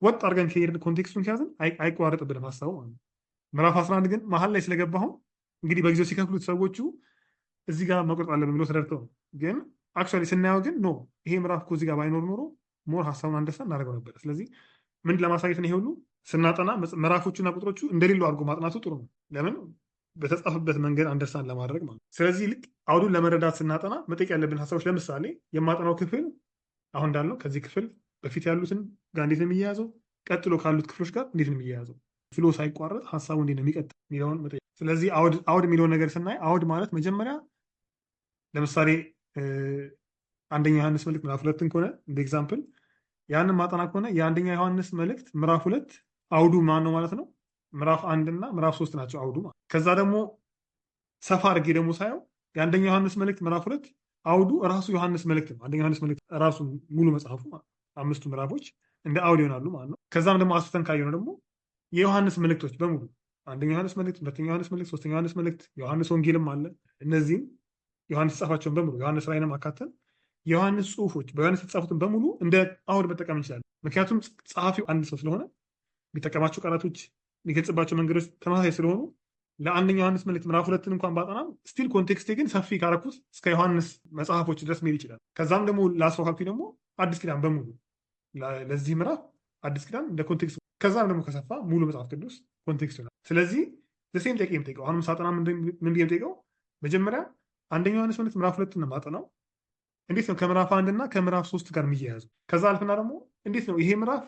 ወጥ አድርገን ከሄድን ኮንቴክስቱን ከያዝን አይቋረጥብንም ሀሳቡ ማለት ነው። ምዕራፍ 11 ግን መሀል ላይ ስለገባሁም እንግዲህ በጊዜው ሲከፍሉት ሰዎቹ እዚህ ጋር መቁረጥ አለብን ብሎ ተደርተው ነው። ግን አክቹዋሊ ስናየው ግን ኖ ይሄ ምዕራፍ እኮ እዚህ ጋር ባይኖር ኖሮ ሞር ሀሳቡን አንደሳ እናደርገው ነበር። ስለዚህ ምን ለማሳየት ነው? ይሄ ሁሉ ስናጠና ምዕራፎቹና ቁጥሮቹ እንደሌለው አድርጎ ማጥናቱ ጥሩ ነው። ለምን? በተጻፈበት መንገድ አንደርስታንድ ለማድረግ ማለት ነው። ስለዚህ ልክ አውዱን ለመረዳት ስናጠና መጠየቅ ያለብን ሀሳቦች፣ ለምሳሌ የማጠናው ክፍል አሁን እንዳልነው ከዚህ ክፍል በፊት ያሉትን ጋር እንዴት ነው የሚያያዘው፣ ቀጥሎ ካሉት ክፍሎች ጋር እንዴት ነው የሚያያዘው፣ ፍሎ ሳይቋረጥ ሀሳቡ እንዴት ነው የሚቀጥል የሚለውን መጠየቅ። ስለዚህ አውድ የሚለውን ነገር ስናይ አውድ ማለት መጀመሪያ ለምሳሌ አንደኛ ዮሐንስ መልእክት ምዕራፍ 2 ከሆነ እንደ ኤግዛምፕል ያንን ማጠና ከሆነ የአንደኛ ዮሐንስ መልእክት ምዕራፍ 2 አውዱ ማን ነው ማለት ነው? ምዕራፍ 1 እና ምዕራፍ 3 ናቸው አውዱ ማለት። ከዛ ደግሞ ሰፋ አድርጌ ደግሞ ሳየው የአንደኛ ዮሐንስ መልእክት ምዕራፍ 2 አውዱ ራሱ ዮሐንስ መልእክት ነው። አንደኛ ዮሐንስ መልእክት ራሱ ሙሉ መጽሐፉ አምስቱ ምዕራፎች እንደ አውድ ይሆናሉ ማለት ነው። ከዛም ደግሞ አስፍተን ካየነው ደግሞ የዮሐንስ መልእክቶች በሙሉ አንደኛ ዮሐንስ መልእክት፣ ሁለተኛ ዮሐንስ መልእክት፣ ሶስተኛ ዮሐንስ መልእክት፣ ዮሐንስ ወንጌልም አለ። እነዚህም ዮሐንስ የተጻፋቸውን በሙሉ ዮሐንስ ራእይንም አካተን የዮሐንስ ጽሁፎች በዮሐንስ የተጻፉትን በሙሉ እንደ አውድ መጠቀም እንችላለን። ምክንያቱም ጸሐፊው አንድ ሰው ስለሆነ የሚጠቀማቸው ቃላቶች የሚገልጽባቸው መንገዶች ተመሳሳይ ስለሆኑ ለአንደኛ ዮሐንስ መልእክት ምዕራፍ 2 እንኳን ባጠናም ስቲል ኮንቴክስቴ ግን ሰፊ ካረኩት እስከ ዮሐንስ መጽሐፎች ድረስ መሄድ ይችላል። ከዛም ደግሞ ላስፋፋልኩ ደግሞ አዲስ ኪዳን በሙሉ ለዚህ ምዕራፍ አዲስ ኪዳን እንደ ኮንቴክስት፣ ከዛም ደግሞ ከሰፋ ሙሉ መጽሐፍ ቅዱስ ኮንቴክስት ይሆናል። ስለዚህ ዘሴም ጥያቄ የምጠይቀው አሁንም ሳጠና ምን ብዬ የምጠይቀው መጀመሪያ አንደኛ ዮሐንስ መልእክት ምዕራፍ 2 ማጠናው እንዴት ነው ከምዕራፍ 1 እና ከምዕራፍ 3 ጋር የሚያያዘው? ከዛ አልፍና ደግሞ እንዴት ነው ይሄ ምዕራፍ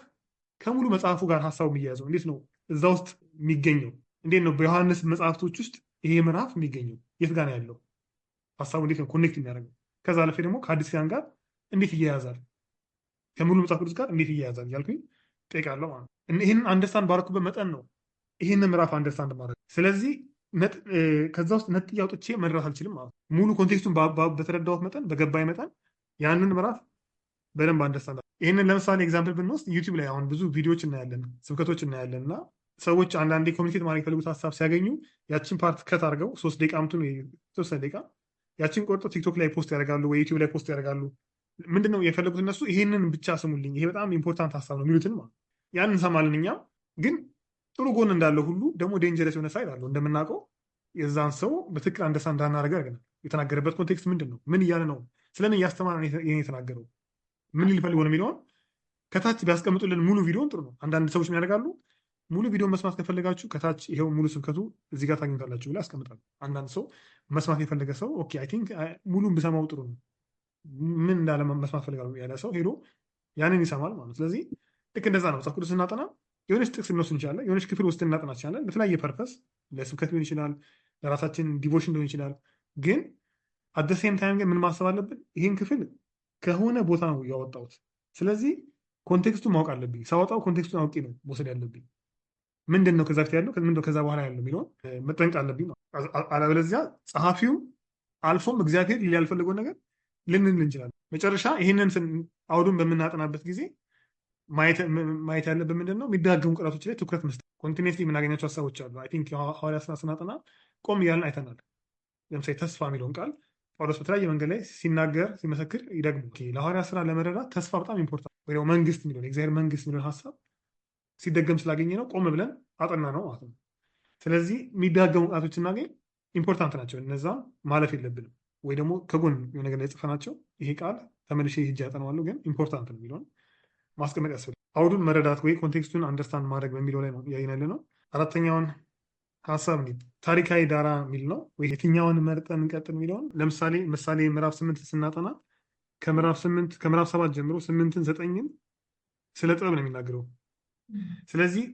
ከሙሉ መጽሐፉ ጋር ሀሳቡ የሚያያዘው? እንዴት ነው እዛ ውስጥ የሚገኘው? እንዴት ነው በዮሐንስ መጽሐፍቶች ውስጥ ይሄ ምዕራፍ የሚገኘው? የት ጋር ነው ያለው? ሀሳቡ እንዴት ነው ኮኔክት የሚያደርገው? ከዛ አልፌ ደግሞ ከአዲስ ኪዳን ጋር እንዴት ይያያዛል? ከሙሉ መጽሐፍ ቅዱስ ጋር እንዴት ይያያዛል እያልኩኝ ጠይቃለሁ ማለት ነው። ይህንን አንደርስታንድ ባረኩበት መጠን ነው ይህንን ምዕራፍ አንደርስታንድ ማድረግ። ስለዚህ ከዛ ውስጥ ነጥዬ አውጥቼ መድረስ አልችልም ማለት ነው። ሙሉ ኮንቴክስቱን በተረዳሁት መጠን በገባኝ መጠን ያንን ምዕራፍ በደንብ አንደርስታንድ። ይህንን ለምሳሌ ኤግዛምፕል ብንወስድ ዩቲዩብ ላይ አሁን ብዙ ቪዲዮዎች እናያለን፣ ስብከቶች እናያለን እና ሰዎች አንዳንዴ ኮሚኒኬት ማድረግ የፈልጉት ሀሳብ ሲያገኙ ያችን ፓርት ከት አድርገው 3 ደቂቃ ምቱን የተወሰነ ደቂቃ ያችን ቆርጦ ቲክቶክ ላይ ፖስት ያደርጋሉ ወይ ዩቲዩብ ላይ ፖስት ያደርጋሉ። ምንድነው የፈለጉት እነሱ? ይሄንን ብቻ ስሙልኝ፣ ይሄ በጣም ኢምፖርታንት ሀሳብ ነው የሚሉትን ማለት ያንን እንሰማለን። እኛም ግን ጥሩ ጎን እንዳለው ሁሉ ደግሞ ዴንጀረስ የሆነ ሳይድ አለው። እንደምናውቀው የዛን ሰው በትክክል አንደርስታንድ እንዳናደርገው ያደርገናል። የተናገረበት ኮንቴክስት ምንድን ነው? ምን እያለ ነው? ስለምን እያስተማረ ይሄን የተናገረው? ምን ሊፈልግ ሆነ የሚለውን ከታች ቢያስቀምጡልን ሙሉ ቪዲዮን ጥሩ ነው። አንዳንድ ሰዎች ምን ያደርጋሉ? ሙሉ ቪዲዮን መስማት ከፈለጋችሁ ከታች ይሄው ሙሉ ስብከቱ እዚህ ጋር ታገኙታላችሁ ብላ ያስቀምጣሉ። አንዳንድ ሰው መስማት የፈለገ ሰው ኦኬ አይ ቲንክ ሙሉን ብሰማው ጥሩ ነው፣ ምን እንዳለ መስማት ፈልጋሉ ያለ ሰው ሄዶ ያንን ይሰማል ማለት ነው። ስለዚህ ልክ እንደዛ ነው መጽሐፍ ቅዱስ ስናጠና የሆነች ጥቅስ እንወስድ እንችላለን፣ የሆነች ክፍል ውስጥ እናጠና እንችላለን። ለተለያየ ፐርፐስ ለስብከት ሊሆን ይችላል፣ ለራሳችን ዲቮሽን ሊሆን ይችላል። ግን አደሴም ታይም ግን ምን ማሰብ አለብን? ይህን ክፍል ከሆነ ቦታ ነው ያወጣሁት። ስለዚህ ኮንቴክስቱን ማወቅ አለብኝ። ሳወጣው ኮንቴክስቱን አውቄ ነው መውሰድ ያለብኝ። ምንድን ነው ከዛ በፊት ያለው ምንድን ነው ከዛ በኋላ ያለው የሚለውን መጠንቀቅ አለብኝ ነው። አለበለዚያ ጸሐፊው አልፎም እግዚአብሔር ያልፈለገውን ነገር ልንል እንችላለን። መጨረሻ ይህንን አውዱን በምናጠናበት ጊዜ ማየት ያለብን ምንድን ነው የሚደጋገሙ ቃላቶች ላይ ትኩረት መስጠት። ኮንቲኒስሊ የምናገኛቸው ሀሳቦች አሉ። አይ ቲንክ ሐዋርያት ሥራ ስናጠና ቆም እያልን አይተናል። ለምሳሌ ተስፋ የሚለውን ቃል ጳውሎስ በተለያየ መንገድ ላይ ሲናገር ሲመሰክር ይደግሙ። ለሐዋርያት ሥራ ለመረዳት ተስፋ በጣም ኢምፖርታንት ወይ ደግሞ መንግስት የሚለውን የእግዚአብሔር መንግስት የሚለውን ሀሳብ ሲደገም ስላገኘ ነው ቆም ብለን አጠና ነው ማለት ነው። ስለዚህ የሚደጋገሙ ቃላቶች ስናገኝ ኢምፖርታንት ናቸው። እነዛም ማለፍ የለብንም ወይ ደግሞ ከጎን የሆነ ነገር ላይ ጽፈናቸው ይሄ ቃል ተመልሼ ሄጄ ያጠናዋለሁ ግን ኢምፖርታንት ነው የሚለውን ማስቀመጥ ያስፈልጋል። አውዱን መረዳት ወይ ኮንቴክስቱን አንደርስታንድ ማድረግ በሚለው ላይ ነው እያየን ያለ ነው። አራተኛውን ሀሳብ ታሪካዊ ዳራ የሚል ነው ወይ የትኛውን መርጠን እንቀጥል የሚለውን ለምሳሌ ምዕራፍ 8 ስናጠና ከምዕራፍ 7 ጀምሮ 8ን 9ን ስለ ጥበብ ነው የሚናገረው። ስለዚህ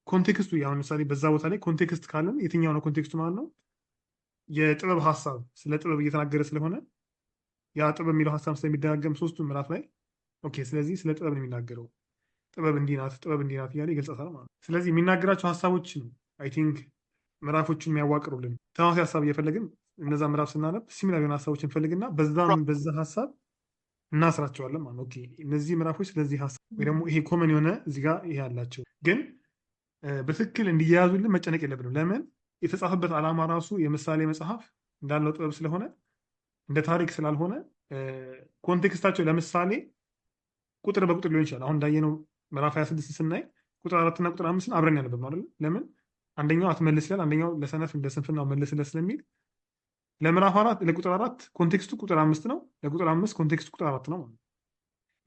ኮንቴክስቱ ያው ለምሳሌ በዛ ቦታ ላይ ኮንቴክስት ካለን የትኛው ነው ኮንቴክስቱ ማለት ነው? የጥበብ ሀሳብ ስለ ጥበብ እየተናገረ ስለሆነ ያ ጥበብ የሚለው ሀሳብ ስለሚደጋገም ሶስቱ ምዕራፍ ላይ ኦኬ፣ ስለዚህ ስለ ጥበብ ነው የሚናገረው። ጥበብ እንዲህ ናት እያለ ይገልጻታል ማለት ነው። ስለዚህ የሚናገራቸው ሀሳቦች ነው አይ ቲንክ ምዕራፎቹን የሚያዋቅሩልን። ተመሳሳይ ሀሳብ እየፈለግን እነዛ ምዕራፍ ስናነብ ሲሚላር የሆነ ሀሳቦች እንፈልግና በዛ ሀሳብ እናስራቸዋለን ማለት ነው። ኦኬ እነዚህ ምዕራፎች ስለዚህ ሀሳብ ወይ ደግሞ ይሄ ኮመን የሆነ እዚህ ጋር ይሄ ያላቸው ግን በትክክል እንዲያያዙልን መጨነቅ የለብንም። ለምን የተጻፈበት ዓላማ ራሱ የምሳሌ መጽሐፍ እንዳለው ጥበብ ስለሆነ እንደ ታሪክ ስላልሆነ ኮንቴክስታቸው ለምሳሌ ቁጥር በቁጥር ሊሆን ይችላል። አሁን እንዳየነው ምዕራፍ 26 ስናይ ቁጥር 4 እና ቁጥር 5 አብረን ያነበብነው አይደል? ለምን አንደኛው አትመልስ ይላል፣ አንደኛው ለሰነፍ እንደ ስንፍናው መልስለት ስለሚል ለምዕራፍ 4 ለቁጥር 4 ኮንቴክስቱ ቁጥር 5 ነው፣ ለቁጥር 5 ኮንቴክስቱ ቁጥር 4 ነው ማለት ነው።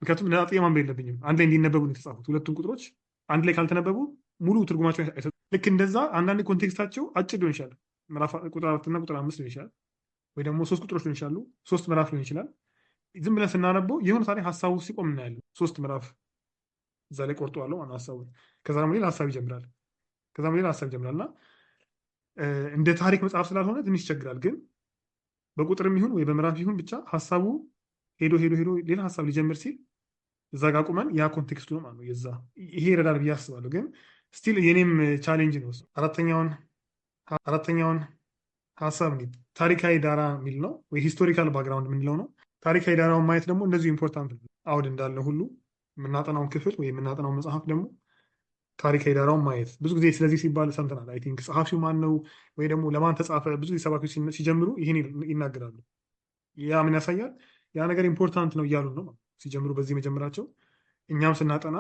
ምክንያቱም ነጣጥዬ ማንበብ የለብኝም። አንድ ላይ እንዲነበቡ ነው የተጻፉት። ሁለቱም ቁጥሮች አንድ ላይ ካልተነበቡ ሙሉ ትርጉማቸው አይሰጡም። ልክ እንደዛ አንዳንድ ኮንቴክስታቸው አጭር ሊሆን ይችላል። ምዕራፍ ቁጥር 4 እና ቁጥር 5 ሊሆን ይችላል፣ ወይ ደግሞ 3 ቁጥሮች ሊሆን ይችላሉ፣ 3 ምዕራፍ ሊሆን ይችላል። ዝም ብለን ስናነበው የሆነ ታሪክ ሀሳቡ ሲቆም እናያለን። 3 ምዕራፍ እዛ ላይ ቆርጠዋለሁ ማለት ሀሳቡ። ከዛ ደግሞ ሌላ ሀሳብ ይጀምራል እና እንደ ታሪክ መጽሐፍ ስላልሆነ ትንሽ ይቸግራል። ግን በቁጥርም ይሁን ወይ በምዕራፍ ይሁን ብቻ ሀሳቡ ሄዶ ሌላ ሀሳብ ሊጀምር ሲል እዛ ጋር ቁመን ያ ኮንቴክስቱ ነው ማለት ነው። ይሄ ይረዳል ብዬ አስባለሁ። ግን ስቲል የኔም ቻሌንጅ ነው። አራተኛውን ሀሳብ ታሪካዊ ዳራ የሚል ነው ወይ ሂስቶሪካል ባክግራውንድ የምንለው ነው። ታሪካዊ ዳራውን ማየት ደግሞ እንደዚሁ ኢምፖርታንት ነው። አውድ እንዳለ ሁሉ የምናጠናውን ክፍል ወይ የምናጠናውን መጽሐፍ ደግሞ ታሪካዊ ዳራውን ማየት ብዙ ጊዜ ስለዚህ ሲባል ሰምተናል። አይ ቲንክ ጸሐፊው ማን ነው ወይ ደግሞ ለማን ተጻፈ? ብዙ ጊዜ ሰባኪዎች ሲጀምሩ ይህን ይናገራሉ። ያ ምን ያሳያል? ያ ነገር ኢምፖርታንት ነው እያሉ ነው ሲጀምሩ በዚህ መጀመራቸው። እኛም ስናጠና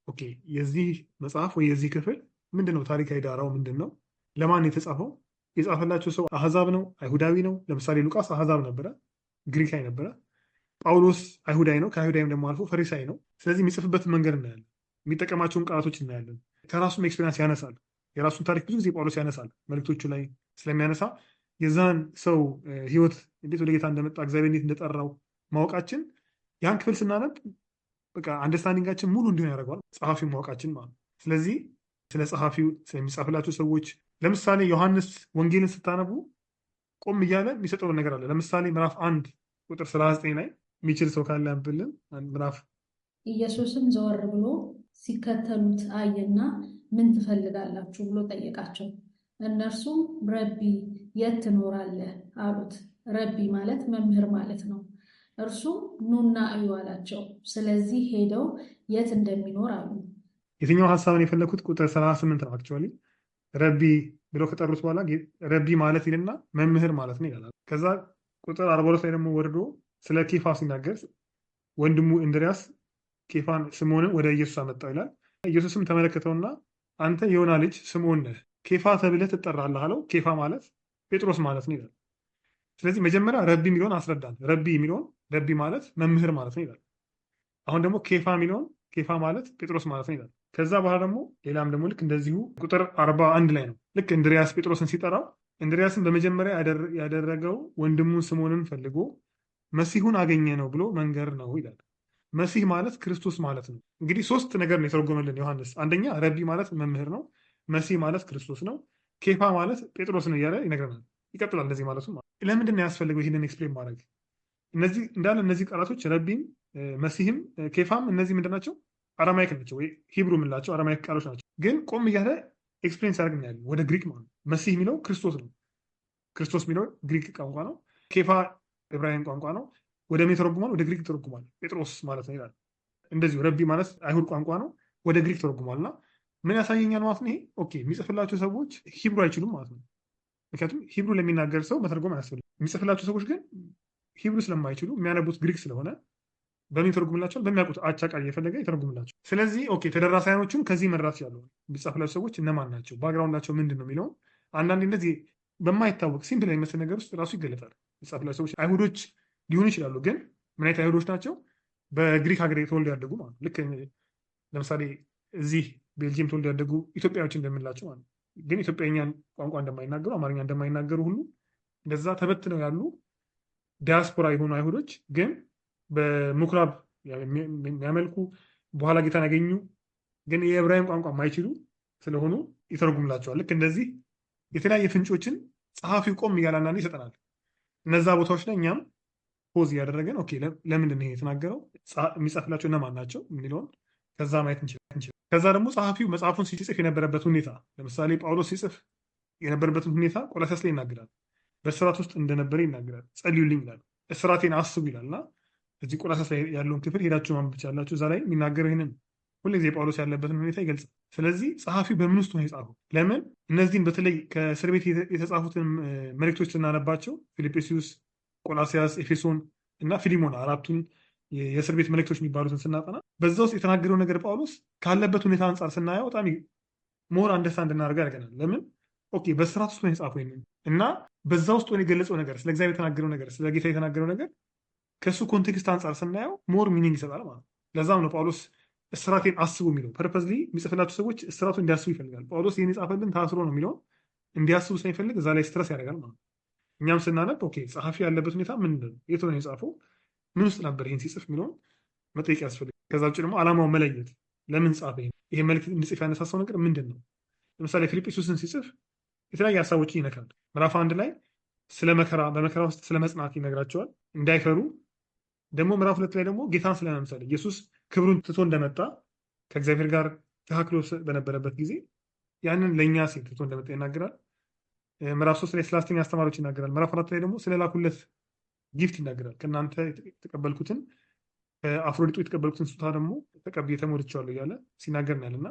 ኦኬ የዚህ መጽሐፍ ወይ የዚህ ክፍል ምንድን ነው ታሪካዊ ዳራው ምንድን ነው? ለማን የተጻፈው? የጻፈላቸው ሰው አህዛብ ነው አይሁዳዊ ነው? ለምሳሌ ሉቃስ አህዛብ ነበረ፣ ግሪካዊ ነበረ። ጳውሎስ አይሁዳዊ ነው፣ ከአይሁዳዊም ደግሞ አልፎ ፈሪሳይ ነው። ስለዚህ የሚጽፍበትን መንገድ እናያለን፣ የሚጠቀማቸውን ቃላቶች እናያለን። ከራሱም ኤክስፔሪንስ ያነሳል። የራሱን ታሪክ ብዙ ጊዜ ጳውሎስ ያነሳል መልእክቶቹ ላይ ስለሚያነሳ የዛን ሰው ህይወት እንዴት ወደ ጌታ እንደመጣ እግዚአብሔር እንዴት እንደጠራው ማወቃችን ያን ክፍል ስናነብ በቃ አንደርስታንዲንጋችን ሙሉ እንዲሆን ያደርገዋል፣ ጸሐፊው ማወቃችን ማለት ነው። ስለዚህ ስለ ጸሐፊው ስለሚጻፍላቸው ሰዎች ለምሳሌ ዮሐንስ ወንጌልን ስታነቡ ቆም እያለ የሚሰጠውን ነገር አለ። ለምሳሌ ምዕራፍ 1 ቁጥር 39 ላይ የሚችል ሰው ካለ ያንብልን። ምዕራፍ ኢየሱስም ዘወር ብሎ ሲከተሉት አየና ምን ትፈልጋላችሁ ብሎ ጠየቃቸው። እነርሱም ረቢ የት ትኖራለህ አሉት። ረቢ ማለት መምህር ማለት ነው። እርሱም ኑና እዩ አላቸው። ስለዚህ ሄደው የት እንደሚኖር አሉ። የትኛው ሀሳብን የፈለኩት ቁጥር 38 ነው። አክቹዋሊ ረቢ ብሎ ከጠሩት በኋላ ረቢ ማለት ይልና መምህር ማለት ነው ይላል። ከዛ ቁጥር 42 ላይ ደግሞ ወርዶ ስለ ኬፋ ሲናገር ወንድሙ እንድሪያስ ኬፋን ስምዖንን ወደ ኢየሱስ አመጣው ይላል። ኢየሱስም ተመለከተውና አንተ የዮና ልጅ ስምዖን ነህ፣ ኬፋ ተብለህ ትጠራለህ አለው። ኬፋ ማለት ጴጥሮስ ማለት ነው ይላል። ስለዚህ መጀመሪያ ረቢ የሚለውን አስረዳን። ረቢ ማለት መምህር ማለት ነው ይላል። አሁን ደግሞ ኬፋ የሚለውን ኬፋ ማለት ጴጥሮስ ማለት ነው ይላል። ከዛ በኋላ ደግሞ ሌላም ደግሞ ልክ እንደዚሁ ቁጥር 41 ላይ ነው ልክ እንድሪያስ ጴጥሮስን ሲጠራው እንድሪያስን በመጀመሪያ ያደረገው ወንድሙን ስምዖንን ፈልጎ መሲሁን አገኘ ነው ብሎ መንገር ነው ይላል። መሲህ ማለት ክርስቶስ ማለት ነው። እንግዲህ 3 ነገር ነው የተረጎመልን ዮሐንስ። አንደኛ ረቢ ማለት መምህር ነው፣ መሲህ ማለት ክርስቶስ ነው፣ ኬፋ ማለት ጴጥሮስ ነው እያለ ይነግረናል። ይቀጥላል እንደዚህ ማለቱ። ለምንድን ነው ያስፈልገው ይህንን ኤክስፕሌን ማድረግ? እነዚህ ቃላቶች ረቢም፣ መሲህም፣ ኬፋም እነዚህ ምንድን ናቸው? አራማይክ ናቸው ወይ ሂብሩ የምንላቸው አራማይክ ቃሎች ናቸው። ግን ቆም እያለ ኤክስፕሌን ሲያደርግ ያለ ወደ ግሪክ ማለት ነው። መሲህ የሚለው ክርስቶስ ነው። ክርስቶስ የሚለው ግሪክ ቋንቋ ነው። ኬፋ ዕብራውያን ቋንቋ ነው። ወደ ምን ተረጉሟል? ወደ ግሪክ ተረጉሟል። ጴጥሮስ ማለት ነው ይላል። እንደዚሁ ረቢ ማለት አይሁድ ቋንቋ ነው። ወደ ግሪክ ተረጉሟል። እና ምን ያሳየኛል ማለት ነው? ይሄ ኦኬ የሚጽፍላቸው ሰዎች ሂብሩ አይችሉም ማለት ነው። ምክንያቱም ሂብሩ ለሚናገር ሰው መተርጎም አያስፈልግም። የሚጽፍላቸው ሰዎች ግን ሂብሩ ስለማይችሉ የሚያነቡት ግሪክ ስለሆነ በምን ይተረጉምላቸዋል? በሚያውቁት አቻ ቃል እየፈለገ ይተረጉምላቸው። ስለዚህ ኦኬ ተደራሳያኖቹም ከዚህ መራት ያሉ የሚጻፍላቸው ሰዎች እነማን ናቸው? ባግራውንዳቸው ምንድን ነው የሚለውን አንዳንዴ እንደዚህ በማይታወቅ ሲምፕል የሚመስል ነገር ውስጥ ራሱ ይገለጣል። የሚጻፍላቸው ሰዎች አይሁዶች ሊሆኑ ይችላሉ። ግን ምን አይነት አይሁዶች ናቸው? በግሪክ ሀገር ተወልደው ያደጉ ማለት ነው። ልክ ለምሳሌ እዚህ ቤልጅየም ተወልደው ያደጉ ኢትዮጵያዎች እንደምንላቸው ማለት ነው። ግን ኢትዮጵያኛን ቋንቋ እንደማይናገሩ አማርኛ እንደማይናገሩ ሁሉ እንደዛ ተበትነው ያሉ ዲያስፖራ የሆኑ አይሁዶች ግን በምኩራብ የሚያመልኩ በኋላ ጌታን ያገኙ ግን የዕብራይን ቋንቋ የማይችሉ ስለሆኑ ይተረጉምላቸዋል። ልክ እንደዚህ የተለያየ ፍንጮችን ጸሐፊው ቆም እያለ አንዳንዴ ይሰጠናል። እነዛ ቦታዎች ላይ እኛም ፖዝ እያደረገን ኦኬ ለምንድን ነው የተናገረው? የሚጻፍላቸው እነማን ናቸው የሚለውን ከዛ ማየት እንችላለን። ከዛ ደግሞ ጸሐፊው መጽሐፉን ሲጽፍ የነበረበት ሁኔታ፣ ለምሳሌ ጳውሎስ ሲጽፍ የነበረበትን ሁኔታ ቆላስይስ ላይ ይናገራል። በእስራት ውስጥ እንደነበረ ይናገራል። ጸልዩልኝ ይላል። እስራቴን አስቡ ይላል እና እዚህ ቆላስይስ ላይ ያለውን ክፍል ሄዳችሁ ማንበብ ትችላላችሁ። እዛ ላይ የሚናገረው ይህንን ሁልጊዜ ጳውሎስ ያለበትን ሁኔታ ይገልጻል። ስለዚህ ጸሐፊው በምን ውስጥ ነው የጻፈው? ለምን እነዚህን በተለይ ከእስር ቤት የተጻፉትን መልእክቶች ስናነባቸው ፊልጵስዩስ፣ ቆላስያስ፣ ኤፌሶን እና ፊሊሞና አራቱን የእስር ቤት መልእክቶች የሚባሉትን ስናጠና በዛ ውስጥ የተናገረው ነገር ጳውሎስ ካለበት ሁኔታ አንጻር ስናየው በጣም ሞር አንደርስታንድ እንድናደርገው ያደርገናል። ለምን ኦኬ በስርዓት ውስጥ ነው የጻፈው ይሄንን እና በዛ ውስጥ ሆኖ የገለጸው ነገር ስለ እግዚአብሔር የተናገረው ነገር ስለ ጌታ የተናገረው ነገር ከእሱ ኮንቴክስት አንጻር ስናየው ሞር ሚኒንግ ይሰጣል ማለት ነው። ለዛም ነው ጳውሎስ እስራቴን አስቡ የሚለው። ፐርፐዝሊ የሚጽፍላቸው ሰዎች እስራቱ እንዲያስቡ ይፈልጋል። ጳውሎስ ይህን የጻፈልን ታስሮ ነው የሚለውን እንዲያስቡ ስለሚፈልግ እዛ ላይ ስትረስ ያደርጋል ማለት ነው። እኛም ስናነብ ኦኬ ጸሐፊ ያለበት ሁኔታ ምንድን ነው? የት ነው የጻፈው? ምን ውስጥ ነበር ይህን ሲጽፍ የሚለውን መጠየቅ ያስፈልጋል። ከዛ ውጭ ደግሞ ዓላማውን መለየት፣ ለምን ጻፈ? ይሄ መልእክት እንዲጽፍ ያነሳሳው ነገር ምንድን ነው? ለምሳሌ ፊልጵስዩስን ሲጽፍ የተለያዩ ሀሳቦችን ይነካል። ምዕራፍ 1 ላይ ስለ መከራ፣ በመከራ ውስጥ ስለ መጽናት ይነግራቸዋል እንዳይፈሩ። ደግሞ ምዕራፍ 2 ላይ ደግሞ ጌታን ስለመምሰል ኢየሱስ ክብሩን ትቶ እንደመጣ ከእግዚአብሔር ጋር ተካክሎ በነበረበት ጊዜ ያንን ለእኛ ሲል ትቶ እንደመጣ ይናገራል። ምዕራፍ 3 ላይ ስለ ሐሰተኛ አስተማሪዎች ይናገራል። ምዕራፍ 4 ላይ ደግሞ ስለ ላኩለት ጊፍት ይናገራል። ከእናንተ የተቀበልኩትን አፍሮዲጡ የተቀበልኩትን ስጦታ ደግሞ ተቀብዬ ተሞልቼዋለሁ እያለ ሲናገር እናያለን። እና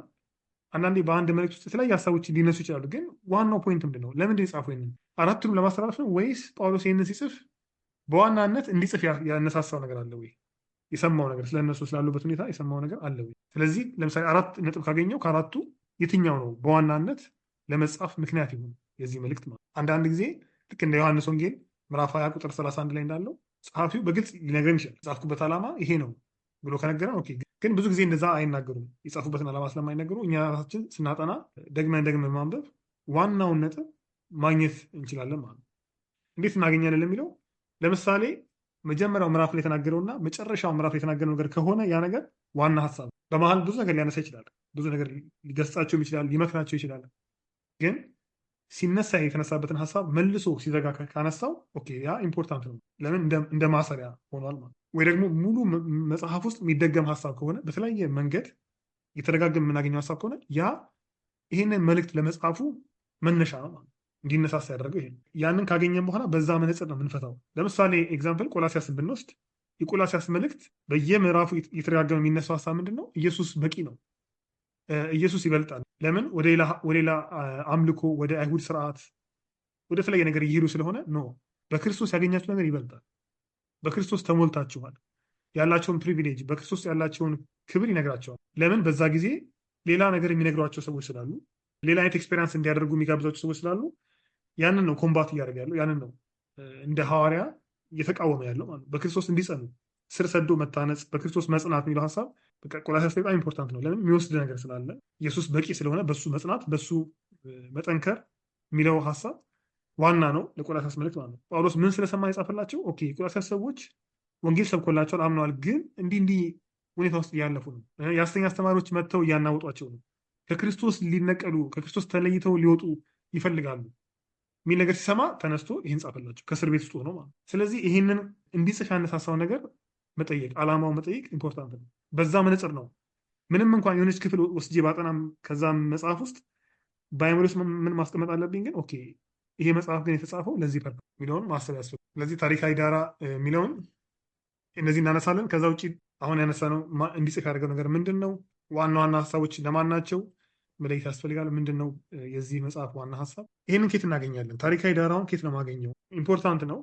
አንዳንዴ በአንድ መልእክት ውስጥ የተለያዩ ሀሳቦች ሊነሱ ይችላሉ። ግን ዋናው ፖይንት ምንድን ነው? ለምንድን የጻፈው ይህንን? አራቱንም ለማስተላለፍ ነው ወይስ ጳውሎስ ይህንን ሲጽፍ በዋናነት እንዲጽፍ ያነሳሳው ነገር አለ ወይ? የሰማው ነገር ስለነሱ ስላሉበት ሁኔታ የሰማው ነገር አለ ወይ? ስለዚህ ለምሳሌ 4 ነጥብ ካገኘው ከአራቱ የትኛው ነው በዋናነት ለመጻፍ ምክንያት ይሁን የዚህ መልእክት ማለት? አንዳንድ ጊዜ ልክ እንደ ዮሐንስ ወንጌል ምዕራፍ 20 ቁጥር 31 ላይ እንዳለው ጸሐፊው በግልጽ ሊነግረን ይችላል። የጻፍኩበት ዓላማ ይሄ ነው ብሎ ከነገረን ኦኬ። ግን ብዙ ጊዜ እንደዛ አይናገሩም። የጻፉበትን ዓላማ ስለማይነገሩ እኛ ራሳችን ስናጠና ደግመን ማንበብ ዋናውን ነጥብ ማግኘት እንችላለን ማለት ነው። እንዴት እናገኛለን ለሚለው ለምሳሌ መጀመሪያው ምዕራፍ ላይ የተናገረውና መጨረሻው ምዕራፍ ላይ የተናገረው ነገር ከሆነ ያ ነገር ዋና ሀሳብ፣ በመሀል ብዙ ነገር ሊያነሳ ይችላል። ብዙ ነገር ሊገስጻቸውም ይችላል፣ ሊመክራቸው ይችላል። ግን ሲነሳ የተነሳበትን ሀሳብ መልሶ ሲዘጋ ካነሳው ኦኬ ያ ኢምፖርታንት ነው። ለምን እንደ ማሰሪያ ሆኗል ማለት። ወይ ደግሞ ሙሉ መጽሐፍ ውስጥ የሚደገም ሀሳብ ከሆነ በተለያየ መንገድ እየተደጋገም የምናገኘው ሀሳብ ከሆነ ያ ይህንን መልእክት ለመጽሐፉ መነሻ ነው ማለት። እንዲነሳሳ ያደረገው ይሄ። ያንን ካገኘን በኋላ በዛ መነጽር ነው የምንፈታው። ለምሳሌ ኤግዛምፕል ቆላስያስን ብንወስድ የቆላስያስ መልእክት በየምዕራፉ እየተደጋገመ የሚነሳው ሀሳብ ምንድን ነው? ኢየሱስ በቂ ነው፣ ኢየሱስ ይበልጣል። ለምን ወደ ሌላ አምልኮ፣ ወደ አይሁድ ስርዓት፣ ወደ ተለያየ ነገር እየሄዱ ስለሆነ ኖ በክርስቶስ ያገኛችሁ ነገር ይበልጣል። በክርስቶስ ተሞልታችኋል። ያላቸውን ፕሪቪሌጅ፣ በክርስቶስ ያላቸውን ክብር ይነግራቸዋል። ለምን በዛ ጊዜ ሌላ ነገር የሚነግሯቸው ሰዎች ስላሉ፣ ሌላ አይነት ኤክስፔሪንስ እንዲያደርጉ የሚጋብዛቸው ሰዎች ስላሉ ያንን ነው ኮምባት እያደረገ ያለው። ያንን ነው እንደ ሐዋርያ እየተቃወመ ያለው ማለት ነው። በክርስቶስ እንዲጸኑ ስር ሰዶ መታነጽ፣ በክርስቶስ መጽናት የሚለው ሀሳብ ቆላስይስ በጣም ኢምፖርታንት ነው። ለምን የሚወስድ ነገር ስላለ ኢየሱስ በቂ ስለሆነ በሱ መጽናት፣ በሱ መጠንከር የሚለው ሀሳብ ዋና ነው ለቆላስይስ መልእክት ማለት ነው። ጳውሎስ ምን ስለሰማ የጻፈላቸው? ኦኬ ቆላስይስ ሰዎች ወንጌል ሰብኮላቸዋል፣ አምነዋል። ግን እንዲህ ሁኔታ ውስጥ እያለፉ ነው። የሐሰተኛ አስተማሪዎች መጥተው እያናወጧቸው ነው። ከክርስቶስ ሊነቀሉ፣ ከክርስቶስ ተለይተው ሊወጡ ይፈልጋሉ የሚል ነገር ሲሰማ ተነስቶ ይህን ጻፈላቸው። ከእስር ቤት ውስጥ ሆኖ ማለት። ስለዚህ ይህንን እንዲጽፍ ያነሳሳው ነገር መጠየቅ፣ ዓላማው መጠየቅ ኢምፖርታንት ነው። በዛ መነጽር ነው ምንም እንኳን የሆነች ክፍል ወስጄ ባጠናም ከዛም መጽሐፍ ውስጥ በአይምሮ ውስጥ ምን ማስቀመጥ አለብኝ ግን ኦኬ ይሄ መጽሐፍ ግን የተጻፈው ለዚህ ፐርፐስ የሚለውን ማሰብ ያስፈልጋል። ስለዚህ ታሪካዊ ዳራ የሚለውን እነዚህ እናነሳለን። ከዛ ውጭ አሁን ያነሳነው እንዲጽፍ ያደርገው ነገር ምንድን ነው? ዋና ዋና ሀሳቦች ለማን ናቸው መለየት ያስፈልጋል። ምንድን ነው የዚህ መጽሐፍ ዋና ሀሳብ? ይህንን ኬት እናገኛለን? ታሪካዊ ዳራውን ኬት ነው ማገኘው? ኢምፖርታንት ነው።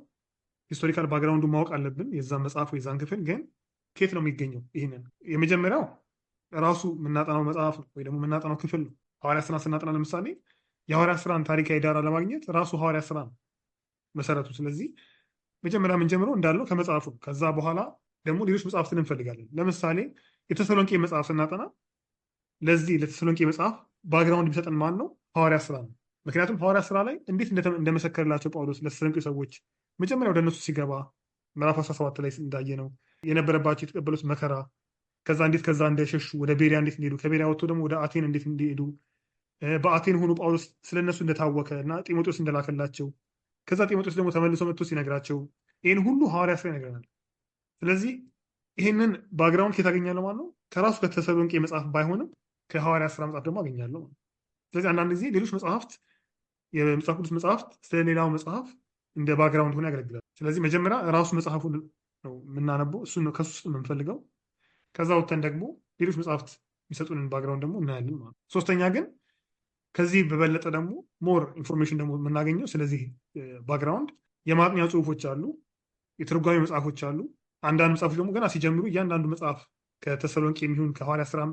ሂስቶሪካል ባክግራውንዱ ማወቅ አለብን። የዛን መጽሐፍ ወይ የዛን ክፍል ግን ኬት ነው የሚገኘው? ይህንን የመጀመሪያው ራሱ የምናጠናው መጽሐፍ ወይ ደግሞ የምናጠናው ክፍል ነው። ሐዋርያ ስራ ስናጠና ለምሳሌ የሐዋርያ ስራን ታሪካዊ ዳራ ለማግኘት ራሱ ሐዋርያ ስራ ነው መሰረቱ። ስለዚህ መጀመሪያ የምንጀምረው እንዳለው ከመጽሐፉ፣ ከዛ በኋላ ደግሞ ሌሎች መጽሐፍትን እንፈልጋለን። ለምሳሌ የተሰሎንቄ መጽሐፍ ስናጠና ለዚህ ለተሰሎንቄ መጽሐፍ ባክግራውንድ ቢሰጠን ማን ነው? ሐዋርያ ስራ ነው። ምክንያቱም ሐዋርያ ስራ ላይ እንዴት እንደመሰከርላቸው ጳውሎስ ለተሰሎንቄ ሰዎች መጀመሪያ ወደ እነሱ ሲገባ ምዕራፍ 17 ላይ እንዳየ ነው የነበረባቸው የተቀበሉት መከራ፣ ከዛ እንዴት ከዛ እንደሸሹ ወደ ቤሪያ እንዴት እንደሄዱ፣ ከቤሪያ ወጥቶ ደግሞ ወደ አቴን እንዴት እንደሄዱ፣ በአቴን ሆኖ ጳውሎስ ስለነሱ እንደታወከ እና ጢሞቴዎስ እንደላከላቸው፣ ከዛ ጢሞቴዎስ ደግሞ ተመልሶ መጥቶ ሲነግራቸው ይህን ሁሉ ሐዋርያ ስራ ይነግረናል። ስለዚህ ይህንን ባክግራውንድ ከየት አገኛለሁ ማለት ነው? ከራሱ ከተሰሎንቄ መጽሐፍ ባይሆንም ከሐዋርያ ስራ መጽሐፍ ደግሞ አገኛለሁ። ስለዚህ አንዳንድ ጊዜ ሌሎች መጽሐፍት የመጽሐፍ ቅዱስ መጽሐፍት ስለሌላው መጽሐፍ እንደ ባክግራውንድ ሆነ ያገለግላል። ስለዚህ መጀመሪያ ራሱ መጽሐፉን ነው የምናነበው፣ እሱ ነው ከሱ ውስጥ የምንፈልገው። ከዛ ወጥተን ደግሞ ሌሎች መጽሐፍት የሚሰጡንን ባክግራውንድ ደግሞ እናያለን ማለት ነው። ሶስተኛ ግን ከዚህ በበለጠ ደግሞ ሞር ኢንፎርሜሽን ደግሞ የምናገኘው ስለዚህ ባክግራውንድ የማጥኛ ጽሁፎች አሉ፣ የትርጓሜ መጽሐፎች አሉ። አንዳንድ መጽሐፎች ደግሞ ገና ሲጀምሩ እያንዳንዱ መጽሐፍ ከተሰሎንቄ የሚሆን ከሐዋርያ ስራም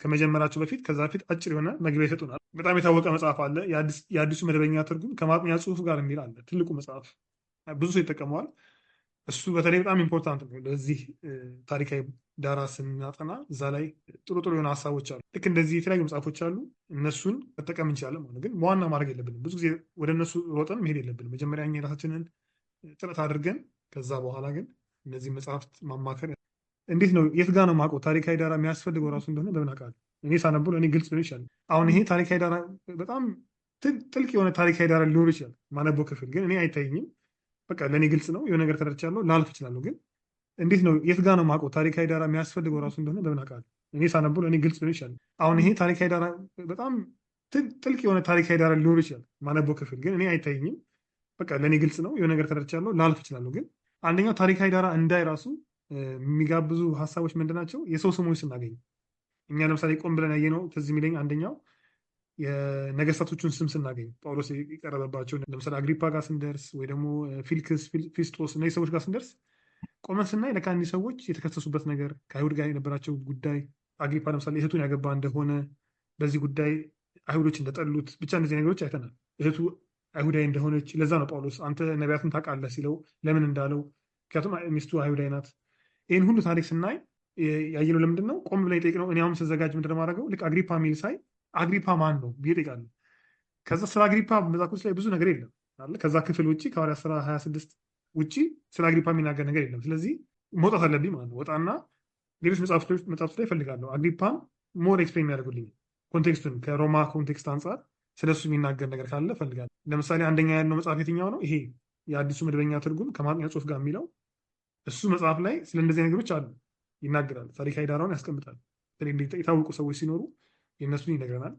ከመጀመራቸው በፊት ከዛ በፊት አጭር የሆነ መግቢያ ይሰጡናል። በጣም የታወቀ መጽሐፍ አለ፣ የአዲሱ መደበኛ ትርጉም ከማጥኛ ጽሁፍ ጋር የሚል አለ። ትልቁ መጽሐፍ ብዙ ሰው ይጠቀመዋል። እሱ በተለይ በጣም ኢምፖርታንት ነው ለዚህ ታሪካዊ ዳራ ስናጠና። እዛ ላይ ጥሩ ጥሩ የሆነ ሀሳቦች አሉ። ልክ እንደዚህ የተለያዩ መጽሐፎች አሉ፣ እነሱን መጠቀም እንችላለን ማለት ግን ዋና ማድረግ የለብንም። ብዙ ጊዜ ወደ እነሱ ሮጠን መሄድ የለብንም። መጀመሪያ እኛ የራሳችንን ጥረት አድርገን ከዛ በኋላ ግን እነዚህ መጽሐፍት ማማከር። እንዴት ነው የት ጋ ነው የማውቀው ታሪካዊ ዳራ የሚያስፈልገው ራሱ እንደሆነ በምን አውቃለሁ? እኔ ሳነብሎ እኔ ግልጽ ሊሆን ይችላል። አሁን ይሄ ታሪካዊ ዳራ በጣም ጥልቅ የሆነ ታሪካዊ ዳራ ሊኖር ይችላል። ማነበው ክፍል ግን እኔ አይታየኝም። በቃ ለእኔ ግልጽ ነው፣ የሆነ ነገር ተረድቻለሁ፣ ላልፍ እችላለሁ። ግን እንዴት ነው የት ጋ ነው የማውቀው ታሪካዊ ዳራ የሚያስፈልገው ራሱ እንደሆነ በምን አውቃለሁ? እኔ ሳነብሎ እኔ ግልጽ ሊሆን ይችላል። አሁን ይሄ ታሪካዊ ዳራ በጣም ጥልቅ የሆነ ታሪካዊ ዳራ ሊኖር ይችላል። ማነበው ክፍል ግን እኔ አይታየኝም። በቃ ለእኔ ግልጽ ነው፣ የሆነ ነገር ተረድቻለሁ፣ ላልፍ እችላለሁ። ግን አንደኛው ታሪካዊ ዳራ እንዳይ ራሱ የሚጋብዙ ሀሳቦች ምንድን ናቸው? የሰው ስሞች ስናገኝ እኛ ለምሳሌ ቆም ብለን ያየነው ትዝ የሚለኝ አንደኛው የነገስታቶቹን ስም ስናገኝ ጳውሎስ የቀረበባቸው ለምሳሌ አግሪፓ ጋር ስንደርስ ወይ ደግሞ ፊልክስ፣ ፊስጦስ እነዚህ ሰዎች ጋር ስንደርስ ቆመን ስናይ ለካ እኒህ ሰዎች የተከሰሱበት ነገር ከአይሁድ ጋር የነበራቸው ጉዳይ፣ አግሪፓ ለምሳሌ እህቱን ያገባ እንደሆነ በዚህ ጉዳይ አይሁዶች እንደጠሉት፣ ብቻ እነዚህ ነገሮች አይተናል። እህቱ አይሁዳዊ እንደሆነች ለዛ ነው ጳውሎስ አንተ ነቢያትን ታውቃለህ ሲለው ለምን እንዳለው፣ ምክንያቱም ሚስቱ አይሁዳዊ ናት። ይህን ሁሉ ታሪክ ስናይ ያየነው ለምንድን ነው? ቆም ብለን የጠየቅነው እኔ አሁን ስዘጋጅ ምንድን ነው የማደርገው? ልክ አግሪፓ ሚል ሳይ አግሪፓ ማን ነው ብዬ እጠይቃለሁ። ከዛ ስለ አግሪፓ መጽሐፎች ላይ ብዙ ነገር የለም አለ። ከዛ ክፍል ውጭ ከሐዋርያት ሥራ 26 ውጭ ስለ አግሪፓ የሚናገር ነገር የለም። ስለዚህ መውጣት አለብኝ ማለት ነው። ወጣና ሌሎች መጽሐፍቶች ላይ እፈልጋለሁ አግሪፓን ሞር ኤክስፕሌን የሚያደርጉልኝ ኮንቴክስቱን ከሮማ ኮንቴክስት አንጻር ስለሱ የሚናገር ነገር ካለ እፈልጋለሁ። ለምሳሌ አንደኛ ያለው መጽሐፍ የትኛው ነው? ይሄ የአዲሱ መደበኛ ትርጉም ከማጥኛ ጽሑፍ ጋር የሚለው እሱ መጽሐፍ ላይ ስለ እንደዚህ ነገሮች አሉ፣ ይናገራል። ታሪካዊ ዳራውን ያስቀምጣል። የታወቁ ሰዎች ሲኖሩ የእነሱን ይነግረናል።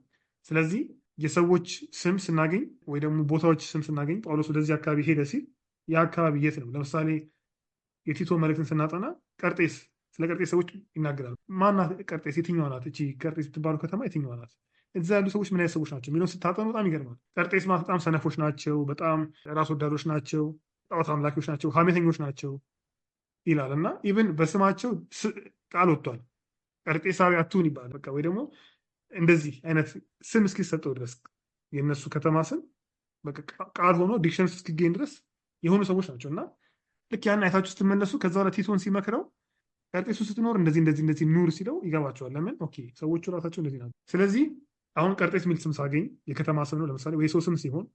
ስለዚህ የሰዎች ስም ስናገኝ ወይ ደግሞ ቦታዎች ስም ስናገኝ ጳውሎስ ወደዚህ አካባቢ ሄደ ሲል ያ አካባቢ የት ነው? ለምሳሌ የቲቶ መልእክትን ስናጠና ቀርጤስ፣ ስለ ቀርጤስ ሰዎች ይናገራል። ማናት ቀርጤስ? የትኛዋ ናት? እቺ ቀርጤስ የምትባሉ ከተማ የትኛዋ ናት? እዛ ያሉ ሰዎች ምን አይነት ሰዎች ናቸው የሚለውን ስታጠኑ በጣም ይገርማል። ቀርጤስ ማለት በጣም ሰነፎች ናቸው፣ በጣም ራስ ወዳዶች ናቸው፣ ጣዖት አምላኪዎች ናቸው፣ ሐሜተኞች ናቸው ይላል እና ኢቭን በስማቸው ቃል ወጥቷል። ቀርጤሳዊ አትሁን ይባላል። በቃ ወይ ደግሞ እንደዚህ አይነት ስም እስኪሰጠው ድረስ የእነሱ ከተማ ስም ቃል ሆኖ ዲክሽነሪ እስኪገኝ ድረስ የሆኑ ሰዎች ናቸው እና ልክ ያን አይታችሁ ስትመለሱ ከዛ በኋላ ቲቶን ሲመክረው ቀርጤሱ ስትኖር እንደዚህ ኑር ሲለው ይገባቸዋል። ለምን ኦኬ ሰዎቹ ራሳቸው እንደዚህ ናቸው። ስለዚህ አሁን ቀርጤስ የሚል ስም ሳገኝ የከተማ ስም ነው ለምሳሌ፣ ወይ ሰው ስም ሲሆን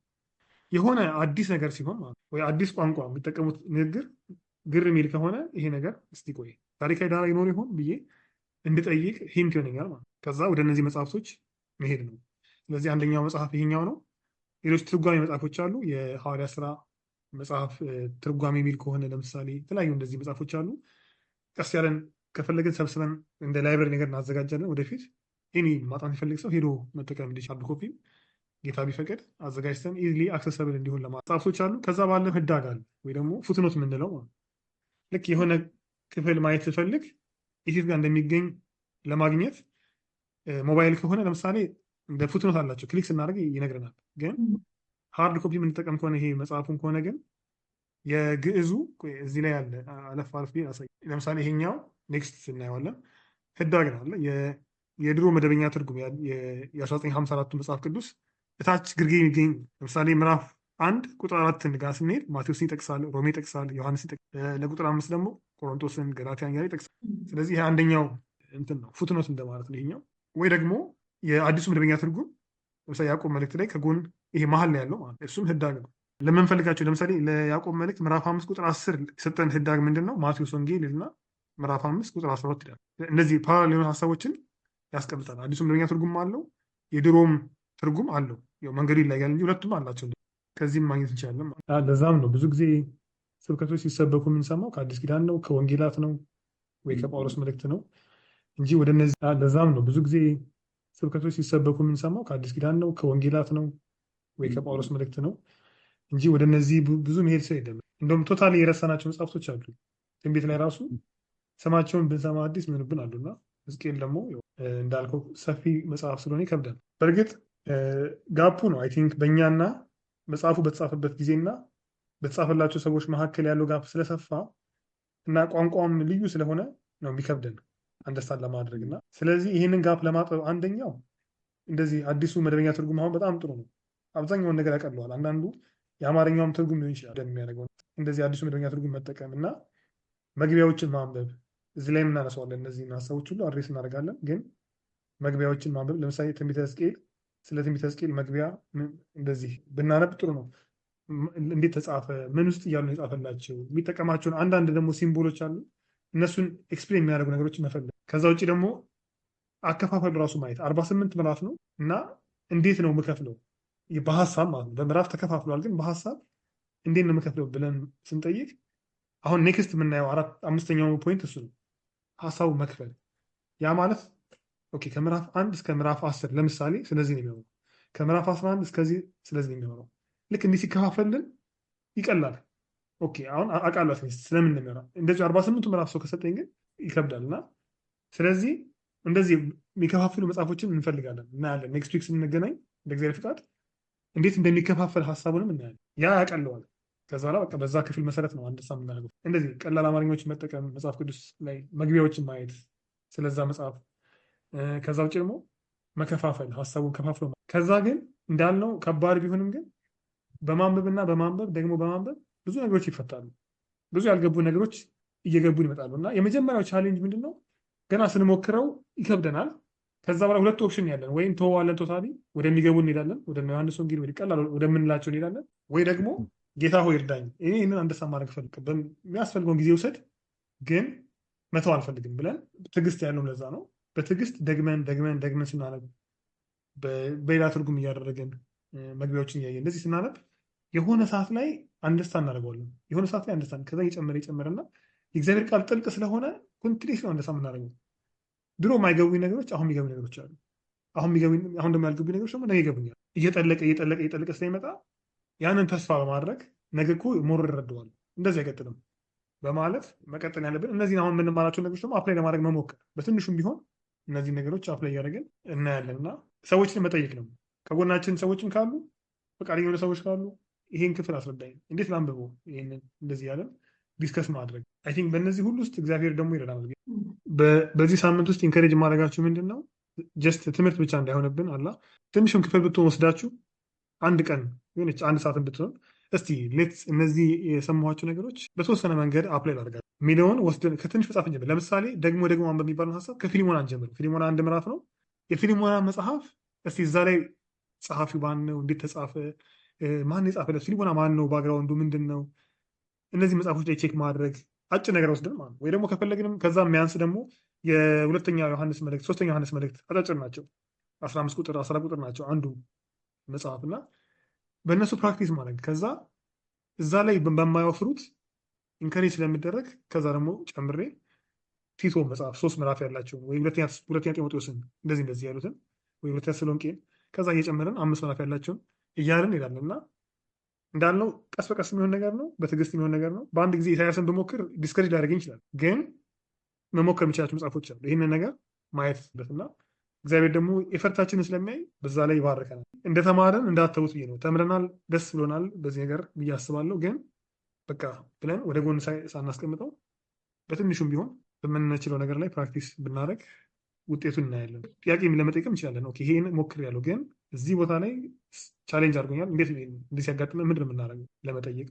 የሆነ አዲስ ነገር ሲሆን ወይ አዲስ ቋንቋ የሚጠቀሙት ንግግር ግር የሚል ከሆነ ይሄ ነገር እስቲ ቆይ ታሪካዊ ዳራ ይኖር ይሆን ብዬ እንድጠይቅ ሂንት ይሆነኛል ማለት። ከዛ ወደ እነዚህ መጽሐፍቶች መሄድ ነው። ስለዚህ አንደኛው መጽሐፍ ይሄኛው ነው። ሌሎች ትርጓሜ መጽሐፎች አሉ። የሐዋርያ ስራ መጽሐፍ ትርጓሜ የሚል ከሆነ ለምሳሌ የተለያዩ እንደዚህ መጽሐፎች አሉ። ቀስ ያለን ከፈለግን ሰብስበን እንደ ላይብረሪ ነገር እናዘጋጃለን። ወደፊት ይህ ማጥናት የፈለግ ሰው ሄዶ መጠቀም እንዲችል ሃርድ ኮፒ ጌታ ቢፈቅድ አዘጋጅተን ኢዝሊ አክሰሰብል እንዲሆን መጽሐፍቶች አሉ። ከዛ ባለ ህዳግ አለ ወይ ደግሞ ፉትኖት የምንለው ማለት ነው። ልክ የሆነ ክፍል ማየት ስፈልግ የት ጋር እንደሚገኝ ለማግኘት ሞባይል ከሆነ ለምሳሌ እንደ ፉትኖት አላቸው፣ ክሊክ ስናደርግ ይነግረናል። ግን ሃርድ ኮፒ የምንጠቀም ከሆነ ይሄ መጽሐፉን ከሆነ ግን የግዕዙ እዚህ ላይ አለ። አለፍ አለፍ ያሳይ። ለምሳሌ ይሄኛው ኔክስት እናየዋለን። ህዳግ ነው አለ የድሮ መደበኛ ትርጉም የ1954 መጽሐፍ ቅዱስ እታች ግርጌ የሚገኝ ለምሳሌ ምዕራፍ 1 ቁጥር 4 ጋር ስንሄድ ማቴዎስን ይጠቅሳል፣ ሮሜ ይጠቅሳል፣ ዮሐንስ ይጠቅሳል። ለቁጥር 5 ደግሞ ቆሮንቶስን፣ ገላትያን ያለ ይጠቅሳል። ስለዚህ ይሄ አንደኛው እንትን ነው፣ ፉትኖት እንደማለት ነው ይሄኛው። ወይ ደግሞ የአዲሱ መደበኛ ትርጉም ለምሳሌ ያዕቆብ መልእክት ላይ ከጎን ይሄ መሀል ላይ ያለው ማለት እሱም ህዳግ ነው። ለምንፈልጋቸው ለምሳሌ ለያዕቆብ መልእክት ምዕራፍ 5 ቁጥር 10 የሰጠን ህዳግ ምንድን ነው? ማቴዎስ ወንጌል እና ምዕራፍ 5 ቁጥር 12 ይላል። እነዚህ ፓራሌል የሆኑ ሀሳቦችን ያስቀምጣል። አዲሱ መደበኛ ትርጉም አለው፣ የድሮም ትርጉም አለው። ያው መንገዱ ይለያል እንጂ ሁለቱም አላቸው። ከዚህም ማግኘት እንችላለን። ለዛም ነው ብዙ ጊዜ ስብከቶች ሲሰበኩ የምንሰማው ከአዲስ ኪዳን ነው፣ ከወንጌላት ነው ወይ ከጳውሎስ መልእክት ነው እንጂ ወደ እነዚህ ለዛም ነው ብዙ ጊዜ ስብከቶች ሲሰበኩ የምንሰማው ከአዲስ ኪዳን ነው፣ ከወንጌላት ነው ወይ ከጳውሎስ መልእክት ነው እንጂ ወደ እነዚህ ብዙ መሄድ ሰው የለም። እንደውም ቶታሊ የረሳናቸው መጽሐፍቶች አሉ። ትንቢት ላይ ራሱ ስማቸውን ብንሰማ አዲስ የሚሆንብን አሉና ሕዝቅኤል ደግሞ እንዳልከው ሰፊ መጽሐፍ ስለሆነ ይከብዳል። በእርግጥ ጋፑ ነው አይ ቲንክ በእኛና መጽሐፉ በተጻፈበት ጊዜና በተጻፈላቸው ሰዎች መካከል ያለው ጋፕ ስለሰፋ እና ቋንቋም ልዩ ስለሆነ ነው የሚከብደን አንደርስታንድ ለማድረግ እና ስለዚህ ይህንን ጋፕ ለማጥበብ አንደኛው እንደዚህ አዲሱ መደበኛ ትርጉም አሁን በጣም ጥሩ ነው። አብዛኛውን ነገር ያቀለዋል። አንዳንዱ የአማርኛውም ትርጉም ሊሆን ይችላል የሚያደርገው እንደዚህ አዲሱ መደበኛ ትርጉም መጠቀም እና መግቢያዎችን ማንበብ እዚህ ላይ እናነሳዋለን። እነዚህን ሀሳቦች ሁሉ አድሬስ እናደርጋለን። ግን መግቢያዎችን ማንበብ ለምሳሌ ትንቢተ ሕዝቅኤል ስለ ትንቢተ ሕዝቅኤል መግቢያ እንደዚህ ብናነብ ጥሩ ነው። እንዴት ተጻፈ፣ ምን ውስጥ እያሉ ነው የጻፈላቸው፣ የሚጠቀማቸውን አንዳንድ ደግሞ ሲምቦሎች አሉ። እነሱን ኤክስፕሌን የሚያደርጉ ነገሮችን መፈለግ። ከዛ ውጭ ደግሞ አከፋፈሉ ራሱ ማየት 48 ምዕራፍ ነው እና እንዴት ነው የምከፍለው በሀሳብ ማለት ነው። በምዕራፍ ተከፋፍሏል፣ ግን በሀሳብ እንዴት ነው የምከፍለው ብለን ስንጠይቅ አሁን ኔክስት የምናየው አምስተኛው ፖይንት እሱ ነው፣ ሀሳቡ መክፈል። ያ ማለት ኦኬ ከምዕራፍ 1 እስከ ምዕራፍ 10 ለምሳሌ ስለዚህ ነው የሚሆነው። ከምዕራፍ 11 እስከዚህ ስለዚህ ነው የሚሆነው። ልክ እንዲህ ሲከፋፈልን ይቀላል። ኦኬ አሁን አውቃለሁ ስለምን ነው የሚሆነው። እንደዚህ 48ቱ ምዕራፍ ሰው ከሰጠኝ ግን ይከብዳል እና ስለዚህ እንደዚህ የሚከፋፍሉ መጽሐፎችን እንፈልጋለን እናያለን። ኔክስት ዊክ ስንገናኝ እንደ እግዚአብሔር ፍቃድ እንዴት እንደሚከፋፈል ሀሳቡንም እናያለን። ያ ያቀለዋል። ከዛ በኋላ በቃ በዛ ክፍል መሰረት ነው አንድ ሳ የምናደርገው። እንደዚህ ቀላል አማርኛዎችን መጠቀም፣ መጽሐፍ ቅዱስ ላይ መግቢያዎችን ማየት ስለዛ መጽሐፍ። ከዛ ውጭ ደግሞ መከፋፈል፣ ሀሳቡን ከፋፍሎ። ከዛ ግን እንዳልነው ከባድ ቢሆንም ግን በማንበብና በማንበብ ደግሞ በማንበብ ብዙ ነገሮች ይፈታሉ። ብዙ ያልገቡ ነገሮች እየገቡን ይመጣሉ እና የመጀመሪያው ቻሌንጅ ምንድን ነው? ገና ስንሞክረው ይከብደናል። ከዛ በኋላ ሁለት ኦፕሽን ያለን፣ ወይም ተዋለን ቶታሊ ወደሚገቡ እንሄዳለን፣ ወደ ዮሐንስ ወንጌል ወደ ቀላል ወደምንላቸው እንሄዳለን፣ ወይ ደግሞ ጌታ ሆይ እርዳኝ፣ እኔ ይህንን አንደሳ ማድረግ ፈልግ፣ በሚያስፈልገውን ጊዜ ውሰድ፣ ግን መተው አልፈልግም ብለን ትዕግስት ያለው ለዛ ነው። በትዕግስት ደግመን ስናነብ በሌላ ትርጉም እያደረገን መግቢያዎችን እያየን እንደዚህ ስናነብ የሆነ ሰዓት ላይ አንደስታ እናደርገዋለን። የሆነ ሰዓት ላይ አንደስታ ከዛ እየጨመረና የእግዚአብሔር ቃል ጥልቅ ስለሆነ ኮንቲኒስ ነው አንደስታ የምናደርገው። ድሮ የማይገቡኝ ነገሮች አሁን የሚገቡ ነገሮች አሉ። አሁን ደግሞ ያልገቡኝ ነገሮች ደግሞ ነገ ይገቡኛል። እየጠለቀ ስለሚመጣ ያንን ተስፋ በማድረግ ነገ እኮ ሞር ይረደዋል፣ እንደዚህ አይቀጥልም በማለት መቀጠል ያለብን። እነዚህን አሁን የምንማራቸው ነገሮች ደግሞ አፕላይ ለማድረግ መሞከር፣ በትንሹም ቢሆን እነዚህ ነገሮች አፕላይ እያደረግን እናያለን እና ሰዎችን መጠየቅ ነው። ከጎናችን ሰዎችም ካሉ ፈቃደኛ የሆኑ ሰዎች ካሉ ይሄን ክፍል አስረዳኝ፣ እንዴት ላንብበው፣ ይሄንን እንደዚህ ያለን ዲስከስ ማድረግ። አይ ቲንክ በእነዚህ ሁሉ ውስጥ እግዚአብሔር ደግሞ ይረዳናል። በዚህ ሳምንት ውስጥ ኢንከሬጅ ማድረጋችሁ ምንድን ነው? ጀስት ትምህርት ብቻ እንዳይሆንብን አላ ትንሽም ክፍል ብትሆን ወስዳችሁ አንድ ቀን ሆነች አንድ ሰዓትን ብትሆን እስቲ ሌት እነዚህ የሰማኋቸው ነገሮች በተወሰነ መንገድ አፕላይ ላደርጋለሁ የሚለውን ወስደን ከትንሽ መጽሐፍ እንጀምር። ለምሳሌ ደግሞ አንበብ የሚባለውን ሀሳብ ከፊሊሞና እንጀምር። ፊሊሞና አንድ ምዕራፍ ነው። የፊሊሞና መጽሐፍ እስቲ እዛ ላይ ጸሐፊው ማን ነው? እንዴት ተጻፈ? ማን የጻፈለት? ፊሊሞና ማን ነው? ባግራውንዱ ምንድን ነው? እነዚህ መጽሐፎች ላይ ቼክ ማድረግ አጭር ነገር ወስደን ማለት ነው። ወይ ደግሞ ከፈለግንም ከዛ የሚያንስ ደግሞ የሁለተኛ ዮሐንስ መልእክት፣ ሶስተኛ ዮሐንስ መልእክት አጫጭር ናቸው። 15 ቁጥር 14 ቁጥር ናቸው አንዱ መጽሐፍ እና በእነሱ ፕራክቲስ ማድረግ ከዛ እዛ ላይ በማይወፍሩት ኢንከሬጅ ስለሚደረግ ከዛ ደግሞ ጨምሬ ቲቶ መጽሐፍ 3 ምዕራፍ ያላቸውን ወይ ሁለተኛ ጢሞቴዎስን እንደዚህ ያሉትን ወይ ሁለተኛ ተሰሎንቄን ከዛ እየጨመርን 5 ምዕራፍ ያላቸውን እያልን እንሄዳለን እና እንዳልነው ቀስ በቀስ የሚሆን ነገር ነው፣ በትዕግስት የሚሆን ነገር ነው። በአንድ ጊዜ ኢሳያስን ብሞክር ዲስከሬጅ ሊያደርገኝ ይችላል፣ ግን መሞከር የሚችላቸው መጽሐፎች አሉ። ይህንን ነገር ማየት እና እግዚአብሔር ደግሞ ኤፈርታችንን ስለሚያይ በዛ ላይ ይባርከናል። እንደተማረን እንዳተውት ብዬ ነው። ተምረናል፣ ደስ ብሎናል በዚህ ነገር ብዬ አስባለሁ። ግን በቃ ብለን ወደ ጎን ሳናስቀምጠው በትንሹም ቢሆን በምንችለው ነገር ላይ ፕራክቲስ ብናደረግ ውጤቱን እናያለን። ጥያቄ ለመጠየቅም እንችላለን። ኦኬ ይሄን ሞክሬያለሁ፣ ግን እዚህ ቦታ ላይ ቻሌንጅ አድርጎኛል፣ እንዴት ሲያጋጥመን ምንድን ነው የምናደርገው ለመጠየቅ